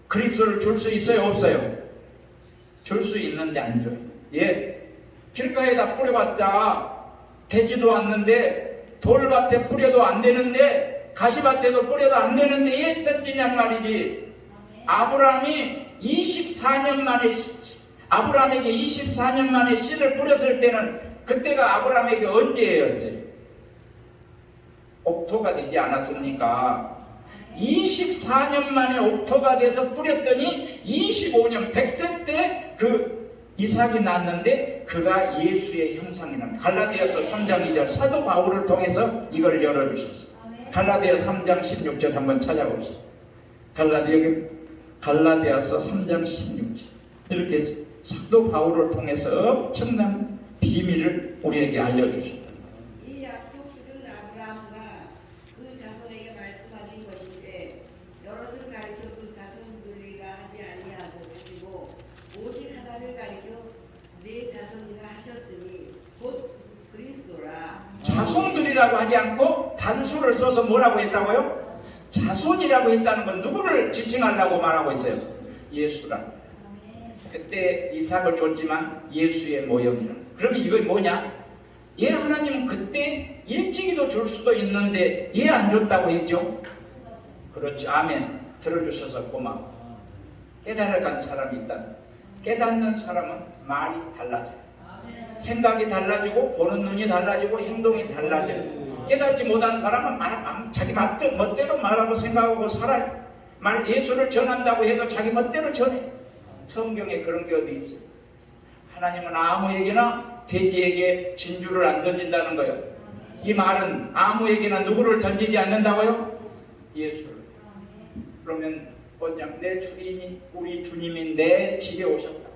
[SPEAKER 1] 그리스도를 줄 수 있어요, 없어요? 줄 수 있는데 안 줘요. 길가에다 뿌려봤자 되지도 않는데, 돌밭에 뿌려도 안 되는데, 가시밭에도 뿌려도 안 되는데 왜 던지냔 말이지. 아브라함이 24년 만에 아브라함에게 24년 만에 씨를 뿌렸을 때는 그때가 아브라함에게 언제였어요? 옥토가 되지 않았습니까? 24년 만에 옥토가 돼서 뿌렸더니 25년 100세 때 그 이삭이 낳았는데 그가 예수의 형상이 납니다. 갈라디아서 3장 2절 사도 바울을 통해서 이걸 열어주셨어요. 갈라디아서 3장 16절 한번 찾아보시죠. 갈라디아서 3장 16절 이렇게 사도 바울을 통해서 엄청난 비밀을 우리에게 알려주셨다.
[SPEAKER 3] 이 약속들은 아브라함과 그 자손에게 말씀하신 것인데 여럿을 가리켜 그 자손들이라 하지 아니하고 하시고 오직 하나를 가리켜 네 자손이라 하셨으니 곧 그리스도라.
[SPEAKER 1] 자손들이라고 하지 않고 단수를 써서 뭐라고 했다고요? 자손이라고 했다는 건 누구를 지칭하려고 말하고 있어요? 예수라. 그때 이삭을 줬지만 예수의 모형이라. 그러면 이건 뭐냐? 하나님은 그때 일찍이도 줄 수도 있는데 안 줬다고 했죠? 그렇죠. 아멘. 들어주셔서 고마워. 깨달아간 사람이 있다. 깨닫는 사람은 말이 달라져요. 생각이 달라지고 보는 눈이 달라지고 행동이 달라져요. 깨닫지 못하는 사람은 자기 멋대로 말하고 생각하고 살아요. 예수를 전한다고 해도 자기 멋대로 전해. 성경에 그런 게 어디 있어요? 하나님은 아무에게나 돼지에게 진주를 안 던진다는 거예요. 이 말은 아무에게나 누구를 던지지 않는다고요? 예수를. 그러면 뭐냐? 내 주인이 우리 주님이 내 집에 오셨다.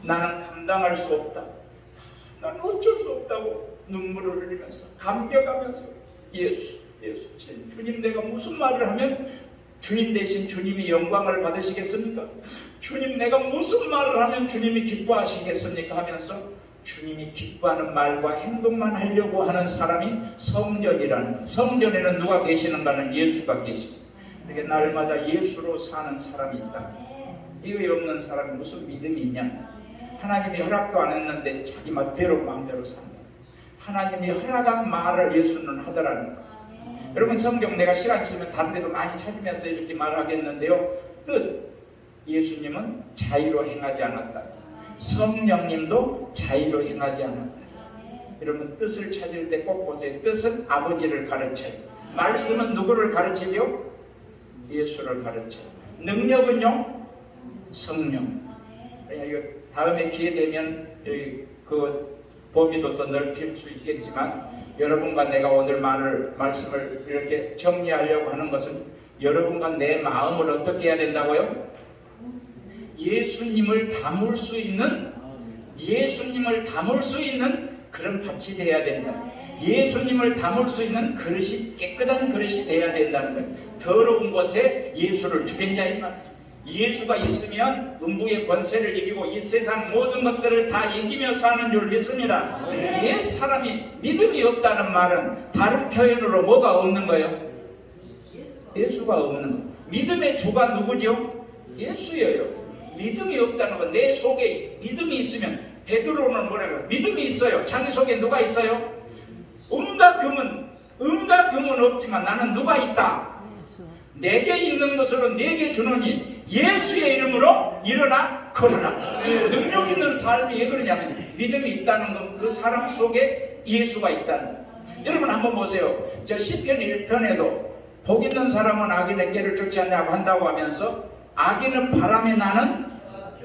[SPEAKER 1] 나는 감당할 수 없다. 나는 어쩔 수 없다고 눈물을 흘리면서 감격하면서 예수 주님 내가 무슨 말을 하면 주인 대신 주님이 영광을 받으시겠습니까? 주님 내가 무슨 말을 하면 주님이 기뻐하시겠습니까? 하면서 주님이 기뻐하는 말과 행동만 하려고 하는 사람이 성전이라는 거예요. 성전에는 누가 계시는가는 예수가 계십니다. 그러니까 날마다 예수로 사는 사람이 있다. 이거 없는 사람이 무슨 믿음이 있냐? 하나님이 허락도 안 했는데 자기 마음대로 산다. 하나님이 허락한 말을 예수는 하더라는 거예요. 여러분 성경 내가 시간 있으면 다른 데도 많이 찾으면서 이렇게 말하겠는데요. 뜻 예수님은 자의로 행하지 않았다. 성령님도 자의로 행하지 않았다. 여러분 뜻을 찾을 때 꼭 보세요. 뜻은 아버지를 가르쳐요. 말씀은 누구를 가르치죠? 예수를 가르쳐. 능력은요? 성령. 이거 다음에 기회 되면 그 범위도 더 넓힐 수 있겠지만, 여러분과 내가 오늘 말씀을 이렇게 정리하려고 하는 것은, 여러분과 내 마음을 어떻게 해야 된다고요? 예수님을 담을 수 있는 그런 밭이 돼야 된다. 예수님을 담을 수 있는 그릇이, 깨끗한 그릇이 돼야 된다는 거예요. 더러운 것에 예수를 주된 자인 말. 예수가 있으면 음부의 권세를 이기고 이 세상 모든 것들을 다 이기며 사는 줄 믿습니다. 예, 사람이 믿음이 없다는 말은 다른 표현으로 뭐가 없는 거예요? 예수가 없는 거. 믿음의 주가 누구죠? 예수예요. 믿음이 없다는 건, 내 속에 믿음이 있으면, 베드로는 뭐라고요? 믿음이 있어요. 자기 속에 누가 있어요? 은과 금은 없지만 나는 누가 있다? 내게 있는 것으로 내게 주노니 예수의 이름으로 일어나 걸어라. 능력 있는 삶이 왜 그러냐면, 믿음이 있다는 건 그 사람 속에 예수가 있다는 거예요. 여러분 한번 보세요. 저 시편 1편에도 복 있는 사람은 악인의 꾀를 쫓지 않냐고 한다고 하면서, 악인은 바람에 나는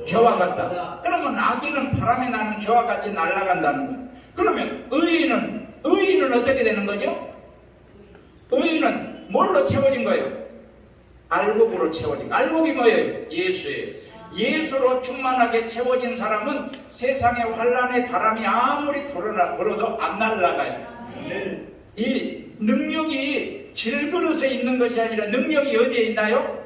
[SPEAKER 1] 겨와 같다. 그러면 악인은 바람에 나는 겨와 같이 날아간다는 거예요. 그러면 의인은 어떻게 되는 거죠? 의인은 뭘로 채워진 거예요? 알곡으로 채워진 거예요. 알곡이 뭐예요? 예수예요. 예수로 충만하게 채워진 사람은 세상의 환란의 바람이 아무리 불어도 안 날아가요. 이 능력이 질그릇에 있는 것이 아니라 능력이 어디에 있나요?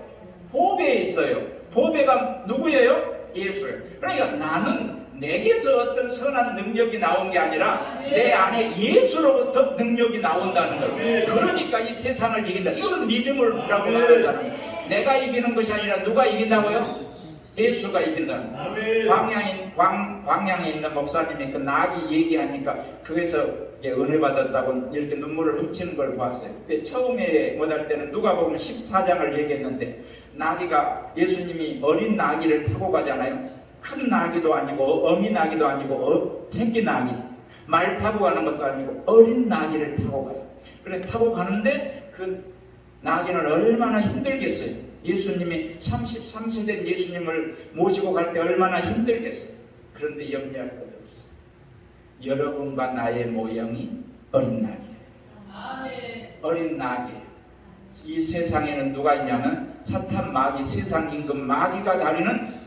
[SPEAKER 1] 보배에 있어요. 보배가 누구예요? 예수예요. 그러니까 나는 내게서 어떤 선한 능력이 나온 게 아니라 내 안에 예수로부터 능력이 나온다는 거예요. 그러니까 이 세상을 이긴다. 이걸 믿음이라고 말한다는 거예요. 내가 이기는 것이 아니라 누가 이긴다고요? 예수가 이긴다는 거예요. 광양에 있는 목사님이 그 나귀 얘기하니까 거기서 은혜 받았다고 이렇게 눈물을 훔치는 걸 봤어요. 근데 처음에 못할 때는 누가복음 14장을 얘기했는데, 나귀가, 예수님이 어린 나귀를 타고 가잖아요. 큰 나귀도 아니고 어미 나귀도 아니고 새끼 나귀, 말 타고 가는 것도 아니고 어린 나귀를 타고 가요. 그래 타고 가는데 그 나귀는 얼마나 힘들겠어요. 예수님이 33세 된 예수님을 모시고 갈 때 얼마나 힘들겠어요. 그런데 염려할 것 없어요. 여러분과 나의 모양이 어린 나귀예요. 어린 나귀예요. 이 세상에는 누가 있냐면 사탄 마귀, 세상 임금 마귀가 다리는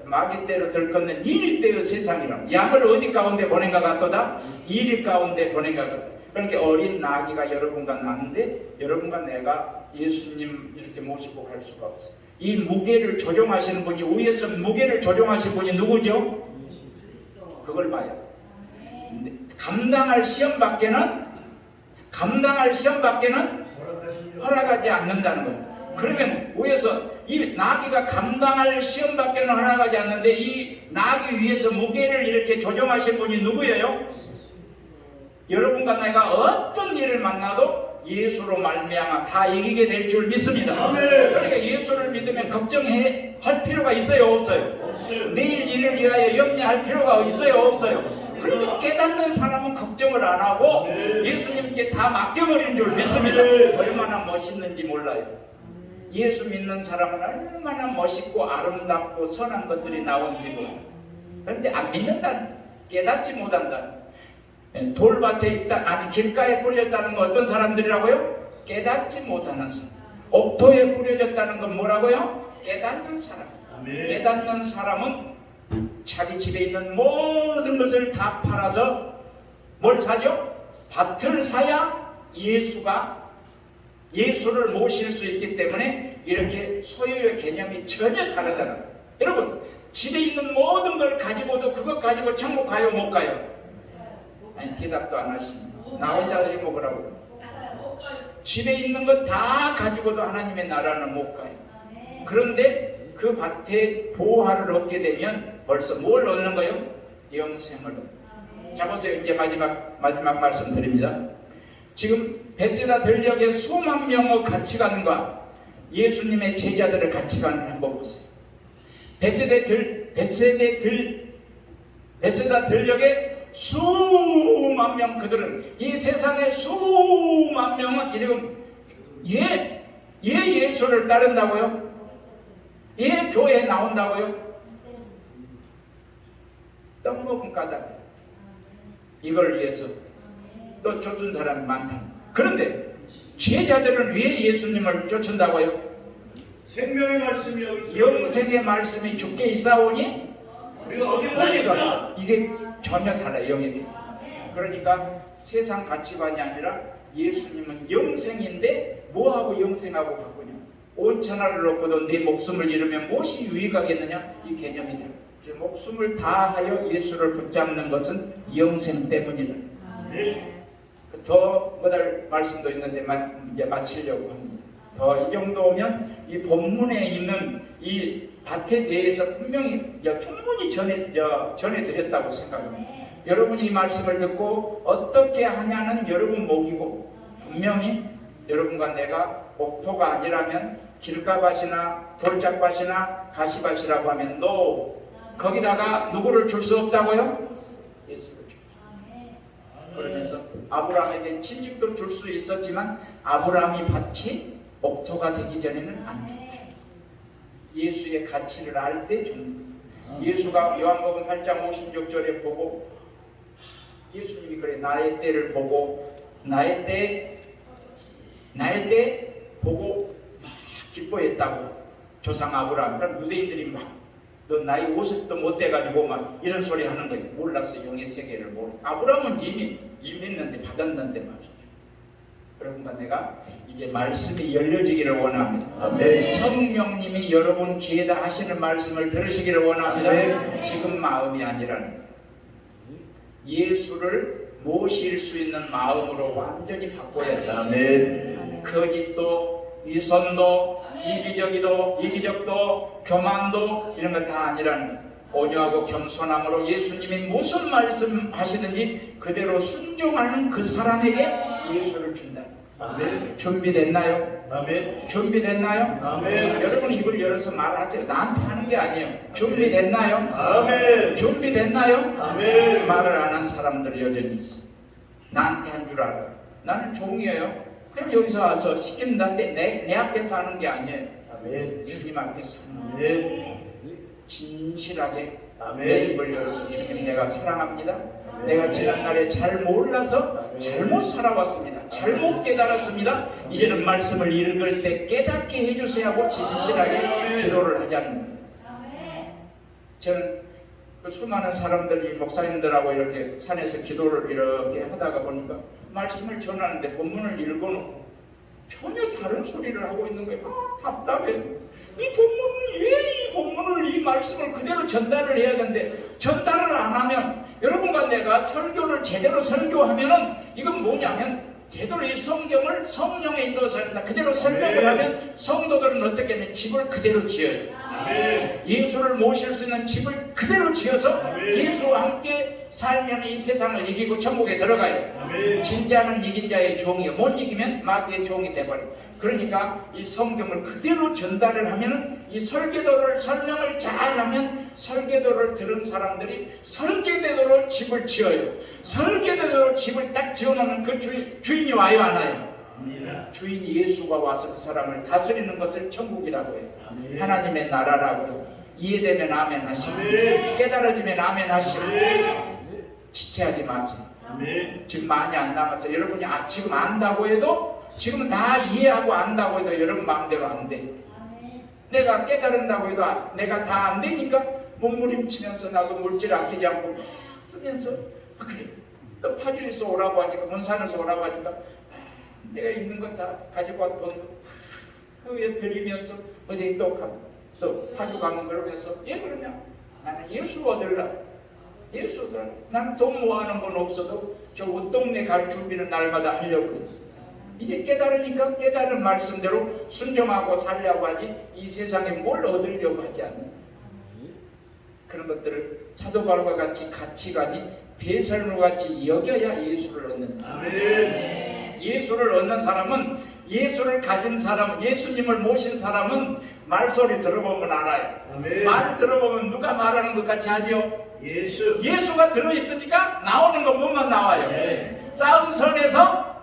[SPEAKER 1] 마귀대로 들끓는 이리대의 세상이라. 양을 어디 가운데 보낸가 같도다? 이리 가운데 보낸가 같다. 그러니까 어린 나귀가 여러분과 나는데, 여러분과 내가 예수님 이렇게 모시고 갈 수가 없어요. 이 무게를 조종하시는 분이, 위에서 무게를 조종하시는 분이 누구죠? 그걸 봐요. 감당할 시험 밖에는 허락하지 않는다는 거예요. 그러면 위에서 이 나귀가 감당할 시험 밖에는 허락하지 않는데, 이 나귀 위에서 무게를 이렇게 조정하신 분이 누구예요? 여러분과 내가 어떤 일을 만나도 예수로 말미암아 다 이기게 될 줄 믿습니다. 그러니까 예수를 믿으면 걱정할 필요가 있어요, 없어요? 내일 일을 위하여 염려할 필요가 있어요, 없어요? 그래서 깨닫는 사람은 걱정을 안 하고 예수님께 다 맡겨버린 줄 믿습니다. 얼마나 멋있는지 몰라요. 예수 믿는 사람은 얼마나 멋있고 아름답고 선한 것들이 나온지 몰라요. 그런데 안 믿는다는, 깨닫지 못한다는, 돌밭에 있다, 아니 길가에 뿌려졌다는 건 어떤 사람들이라고요? 깨닫지 못하는 사람. 옥토에 뿌려졌다는 건 뭐라고요? 깨닫는 사람. 깨닫는 사람은 자기 집에 있는 모든 것을 다 팔아서 뭘 사죠? 밭을 사야 예수를 모실 수 있기 때문에 이렇게 소유의 개념이 전혀 다르다는 거예요. 여러분, 집에 있는 모든 걸 가지고도 그것 가지고 천국 가요, 못 가요? 아니, 대답도 안 하시네. 나 혼자 해 먹으라고. 집에 있는 것 다 가지고도 하나님의 나라는 못 가요. 그런데 그 밭에 보화를 얻게 되면 벌써 뭘 얻는 거예요? 영생을 얻는. 자 보세요. 이제 마지막 말씀드립니다. 지금 베세다 들녘에 수만 명의 가치관과 예수님의 제자들의 가치관을 한번 보세요. 베세다 들녘에 수만 명, 그들은 이 세상의 수만 명은 이러면 예수를 따른다고요? 예 교회에 나온다고요? 떡 먹은 까닭. 이걸 위해서 또 쫓은 사람이 많다. 그런데 제자들은 왜 예수님을 쫓는다고요?
[SPEAKER 4] 생명의 말씀이 여기 있어요.
[SPEAKER 1] 영생의 말씀이 주께 있사오니
[SPEAKER 4] 우리가 어디로
[SPEAKER 1] 어디가
[SPEAKER 4] 가니까
[SPEAKER 1] 이게 전혀 달라요. 영이. 그러니까 세상 가치관이 아니라 예수님은 영생인데 뭐하고 영생하고 바꾸냐. 온 천하를 놓고도 내 목숨을 잃으면 무엇이 유익하겠느냐, 이 개념이 돼요. 목숨을 다하여 예수를 붙잡는 것은 영생 때문이다. 더 뭐달 말씀도 있는데 이제 마치려고 합니다. 더 이 정도면 이 본문에 있는 이 밭에 대해서 분명히 충분히 전해드렸다고 생각합니다. 여러분이 이 말씀을 듣고 어떻게 하냐는 여러분 몫이고, 분명히 여러분과 내가 옥토가 아니라면 길가밭이나 돌짝밭이나 가시밭이라고 하면 거기다가 누구를 줄 수 없다고요? 예수를 줄 수 없다. 그러면서 아브라함에게 친직도 줄 수 있었지만 아브라함이 밭이 옥토가 되기 전에는 안 준다. 예수의 가치를 알 때 줍니다. 예수가 요한복음 8장 56절에 보고, 예수님이 그래 나의 때를 보고 나의 때 보고 막 기뻐했다고. 조상 아브라함, 그럼 유대인들이 막 너 나이 50도 못 돼가지고 막 이런 소리 하는 거예요. 몰라서 영의 세계를 모르고. 아브라함은 이미 임했는데 받았는데 말이죠. 여러분과 내가 이제 말씀이 열려지기를 원합니다.
[SPEAKER 4] 아멘.
[SPEAKER 1] 성령님이 여러분 귀에다 하시는 말씀을 들으시기를 원합니다.
[SPEAKER 4] 아멘.
[SPEAKER 1] 지금 마음이 아니라는 거예요. 예수를 모실 수 있는 마음으로 완전히 바꿔야 돼요.
[SPEAKER 4] 아멘.
[SPEAKER 1] 거짓도, 위선도, 이기적도, 교만도 이런 것 다 아니라는 거예요. 온유하고 겸손함으로 예수님이 무슨 말씀 하시든지 그대로 순종하는 그 사람에게 예수를 준다.
[SPEAKER 4] 아멘.
[SPEAKER 1] 준비됐나요?
[SPEAKER 4] 아멘.
[SPEAKER 1] 준비됐나요?
[SPEAKER 4] 아멘.
[SPEAKER 1] 여러분 입을 열어서 말하세요. 나한테 하는 게 아니에요. 준비됐나요?
[SPEAKER 4] 아멘.
[SPEAKER 1] 준비됐나요?
[SPEAKER 4] 아멘.
[SPEAKER 1] 말을 안 한 사람들이 여전히 있어. 나한테 한 줄 알아. 나는 종이에요. 그럼 여기서 와서 시킨다는데 내 앞에서 하는 게 아니에요.
[SPEAKER 4] 아멘.
[SPEAKER 1] 주님 앞에서 하는 거예요.
[SPEAKER 4] 아멘.
[SPEAKER 1] 진실하게
[SPEAKER 4] 아멘.
[SPEAKER 1] 내 입을 열어서 주님 내가 사랑합니다.
[SPEAKER 4] 아멘.
[SPEAKER 1] 내가 지난날에 잘 몰라서
[SPEAKER 4] 아멘.
[SPEAKER 1] 잘못 살아왔습니다. 잘못 깨달았습니다. 이제는 말씀을 읽을 때 깨닫게 해주세요 하고 진실하게
[SPEAKER 4] 아멘.
[SPEAKER 1] 기도를 하자는 거예요. 저는 그 수많은 사람들이 목사님들하고 이렇게 산에서 기도를 이렇게 하다가 보니까 말씀을 전하는데 본문을 읽어놓고 전혀 다른 소리를 하고 있는 거예요. 답답해. 이 본문을 이 말씀을 그대로 전달을 해야 되는데 전달을 안 하면, 여러분과 내가 설교를 제대로 설교하면은 이건 뭐냐면 제대로 이 성경을 성령의 인도에서 그대로 설명을 하면 성도들은 어떻게 하면 집을 그대로 지어요. 예수를 모실 수 있는 집을 그대로 지어서 예수와 함께 살면 이 세상을 이기고 천국에 들어가요. 진짜는 이긴 자의 종이요, 못 이기면 마귀의 종이 돼버려요. 그러니까 이 성경을 그대로 전달을 하면, 이 설계도를 설명을 잘하면 설계도를 들은 사람들이 설계대로 집을 지어요. 설계대로 집을 딱 지어놓으면 그 주인이 와요, 안 와요? 주인 예수가 와서 그 사람을 다스리는 것을 천국이라고 해요.
[SPEAKER 4] 아멘.
[SPEAKER 1] 하나님의 나라라고. 이해되면 아멘 하시고,
[SPEAKER 4] 아멘.
[SPEAKER 1] 깨달아지면 아멘 하시고.
[SPEAKER 4] 아멘.
[SPEAKER 1] 지체하지 마세요.
[SPEAKER 4] 아멘.
[SPEAKER 1] 지금 많이 안 남았어요. 여러분이 지금 안다고 해도, 지금은 다 이해하고 안다고 해도 여러분 마음대로 안 돼. 내가 깨달은다고 해도 내가 다 안 되니까 몸부림치면서 나도 물질 아끼지 않고 막 쓰면서 그래. 또 파주에서 오라고 하니까, 문산에서 오라고 하니까 내가 있는 거 다 가지고 와 돈 그 위에 드리면서 어디 또 파주 가면 그러면서 왜 그러냐? 나는 예수 얻으려. 예수 얻으려. 나는 돈 모아놓은 건 없어도 저 웃동네 갈 준비는 날마다 하려고 그랬어. 이제 깨달으니까 깨달은 말씀대로 순종하고 살려고 하지, 이 세상에 뭘 얻으려고 하지 않는 그런 것들을 사도 바울과 같이 가치관이 배설물과 같이 여겨야 예수를 얻는다.
[SPEAKER 4] 아멘.
[SPEAKER 1] 예수를 얻는 사람은, 예수를 가진 사람은, 예수님을 모신 사람은 말소리 들어보면 알아요.
[SPEAKER 4] 아멘.
[SPEAKER 1] 말 들어보면 누가 말하는 것 같이 하죠?
[SPEAKER 4] 예수.
[SPEAKER 1] 예수가 들어있으니까 나오는 건 뭐만 나와요?
[SPEAKER 4] 네.
[SPEAKER 1] 쌓은 선에서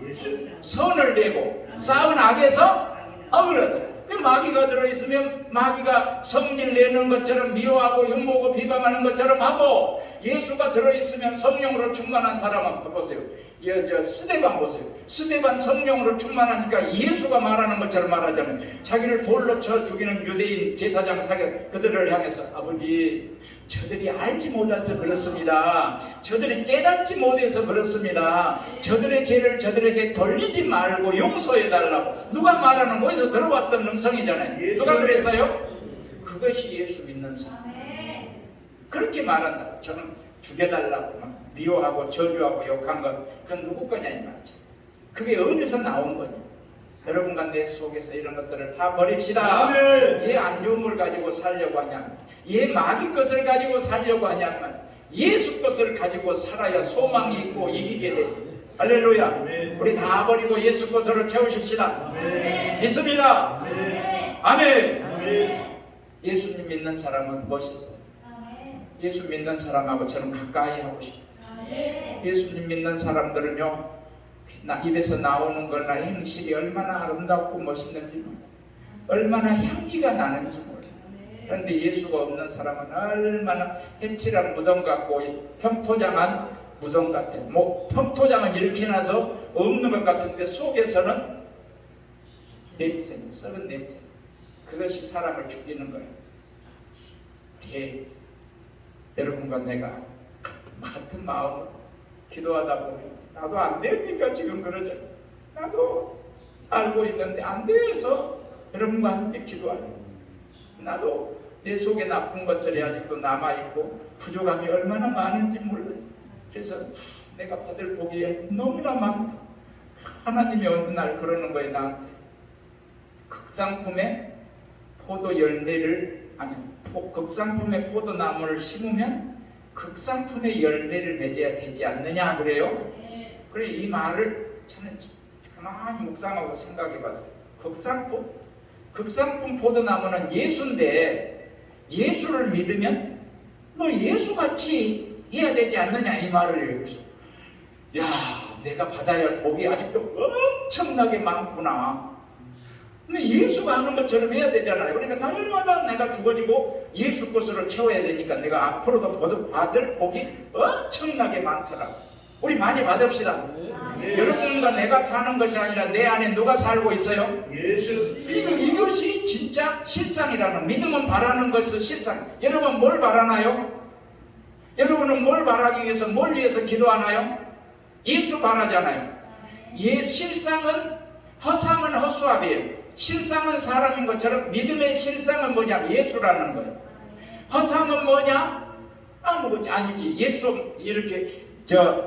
[SPEAKER 4] 예수.
[SPEAKER 1] 선을 내고 쌓은 악에서 악을 얻어. 마귀가 들어있으면 마귀가 성질 내는 것처럼 미워하고 흉보고 비방하는 것처럼 하고, 예수가 들어있으면 성령으로 충만한 사람은 보세요. 저 스데반 보세요. 스데반 성령으로 충만하니까 예수가 말하는 것처럼 말하자면, 자기를 돌로 쳐 죽이는 유대인 제사장 사격 그들을 향해서, 아버지 저들이 알지 못해서 그렇습니다. 저들이 깨닫지 못해서 그렇습니다. 저들의 죄를 저들에게 돌리지 말고 용서해달라고. 누가 말하는 거기서 들어왔던 음성이잖아요. 누가 그랬어요? 그것이 예수 믿는 사람. 그렇게 말한다고. 저는 죽여달라고 막 미워하고 저주하고 욕한 것, 그건 누구 거냐 이 말이죠. 그게 어디서 나온 거냐. 여러분과 내 속에서 이런 것들을 다 버립시다.
[SPEAKER 4] 아멘.
[SPEAKER 1] 얘 안 좋은 걸 가지고 살려고 하냐, 얘 마귀 것을 가지고 살려고 하냐면 예수 것을 가지고 살아야 소망이 있고 이기게 돼. 할렐루야.
[SPEAKER 4] 아멘.
[SPEAKER 1] 우리 다 버리고 예수 것으로 채우십시다.
[SPEAKER 4] 아멘.
[SPEAKER 1] 믿습니다.
[SPEAKER 4] 아멘.
[SPEAKER 1] 아멘.
[SPEAKER 4] 아멘.
[SPEAKER 1] 예수님 믿는 사람은 멋있어요. 예수 믿는 사람하고 저는 가까이 하고 싶어요. 예수님 믿는 사람들은요, 입에서 나오는 거나 행실이 얼마나 아름답고 멋있는지 몰라요. 얼마나 향기가 나는지 몰라요. 그런데 예수가 없는 사람은 얼마나 해칠한 무덤 같고 평토장한 무덤 같아요. 뭐 평토장은 이렇게 나서 없는 것 같은데 속에서는 냄새, 썩은 냄새. 그것이 사람을 죽이는 거예요. 예. 여러분과 내가 같은 마음으로 기도하다 보면, 나도 안 되니까 지금 그러죠. 나도 알고 있는데 안 돼서 여러분과 함께 기도하는, 나도 내 속에 나쁜 것들이 아직도 남아있고 부족함이 얼마나 많은지 몰라요. 그래서 내가 받을 복이 너무나 많다. 하나님이 어느 날 그러는 거예요. 나한테 극상품의 포도 열매를, 아니 극상품의 포도나무를 심으면 극상품의 열매를 맺어야 되지 않느냐 그래요. 그래, 이 말을 저는 가만히 묵상하고 생각해 봤어요. 극상품 포도나무는 예수인데, 예수를 믿으면 너 예수같이 해야 되지 않느냐 이 말을 해요. 야, 내가 받아야 할 복이 아직도 엄청나게 많구나. 근데 예수가 하는 것처럼 해야 되잖아요. 그러니까 날마다 내가 죽어지고 예수 것으로 채워야 되니까 내가 앞으로도 받을 복이 엄청나게 많더라고요. 우리 많이 받읍시다. 여러분과 내가 사는 것이 아니라 내 안에 누가 살고 있어요?
[SPEAKER 4] 예수.
[SPEAKER 1] 이것이 진짜 실상이라는, 믿음은 바라는 것은 실상. 여러분 뭘 바라나요? 여러분은 뭘 바라기 위해서, 뭘 위해서 기도하나요? 예수 바라잖아요. 실상은, 허상은 허수아비예요. 실상은 사람인 것처럼 믿음의 실상은 뭐냐? 예수라는 거예요. 허상은 뭐냐? 아무것도 아니지. 예수 이렇게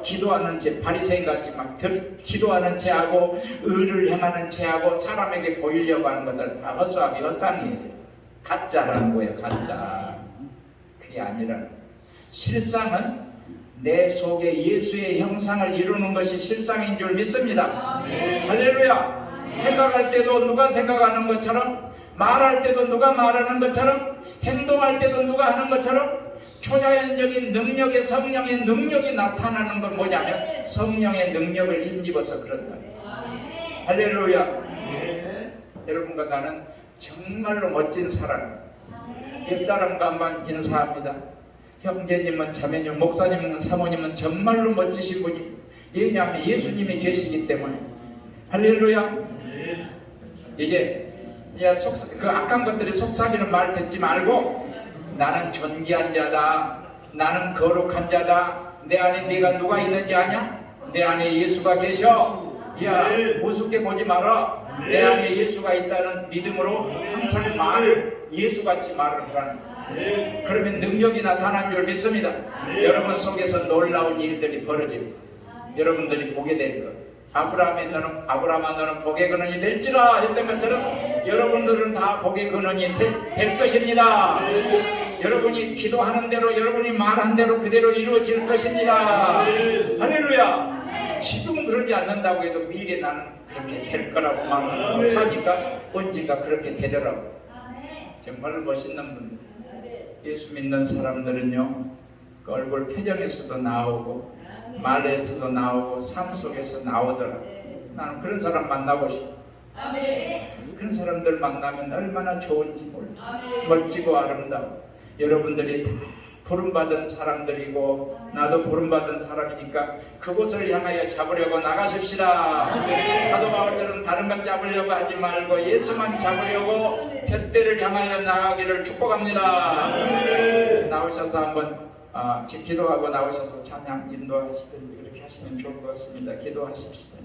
[SPEAKER 1] 기도하는 채, 바리새인 같이 막 기도하는 채하고 의를 행하는 채하고 사람에게 보이려고 하는 것들 다 허수아비, 허상이에요. 가짜라는 거예요. 가짜. 그게 아니라 실상은 내 속에 예수의 형상을 이루는 것이 실상인 줄 믿습니다. 할렐루야. 생각할 때도 누가 생각하는 것처럼, 말할 때도 누가 말하는 것처럼, 행동할 때도 누가 하는 것처럼, 초자연적인 능력의, 성령의 능력이 나타나는 건 뭐냐면 성령의 능력을 힘입어서 그런다. 할렐루야. 여러분과 나는 정말로 멋진 사람, 옛사람과 한번 인사합니다. 형제님은, 자매님, 목사님은, 사모님은 정말로 멋지신 분입니다. 왜냐하면 예수님이 계시기 때문에. 할렐루야. 이제 그 악한 것들이 속삭이는 말 듣지 말고, 나는 존귀한 자다, 나는 거룩한 자다, 내 안에 네가 누가 있는지 아냐? 내 안에 예수가 계셔. 야, 우습게 보지 마라. 내 안에 예수가 있다는 믿음으로 항상 말을 예수같이 말을 하라는 거예요. 그러면 능력이 나타난 줄 믿습니다. 여러분 속에서 놀라운 일들이 벌어집니다. 여러분들이 보게 될 거예요. 아브라함아 너는 복의 근원이 될지라 했던 것처럼 여러분들은 다 복의 근원이 될 것입니다. 여러분이 기도하는 대로, 여러분이 말한 대로 그대로 이루어질 것입니다. 할렐루야. 지금은 그러지 않는다고 해도 미래 나는 그렇게 될 거라고 막 사니까 언젠가 그렇게 되더라고. 정말 멋있는 분들. 예수 믿는 사람들은요, 그 얼굴 표정에서도 나오고 말에서도 나오고 삶 속에서 나오더라고. 나는 그런 사람 만나고 싶어. 그런 사람들 만나면 얼마나 좋은지 몰라. 멋지고 아름다워. 여러분들이 다 부름받은 사람들이고 나도 부름받은 사람이니까 그곳을 향하여 잡으려고 나가십시다. 사도 바울처럼 다른 것 잡으려고 하지 말고 예수만 잡으려고 볏대를 향하여 나가기를 축복합니다. 나오셔서 한번 기도하고 나오셔서 찬양 인도하시든지 그렇게 하시면 좋을 것 같습니다. 기도하십시다.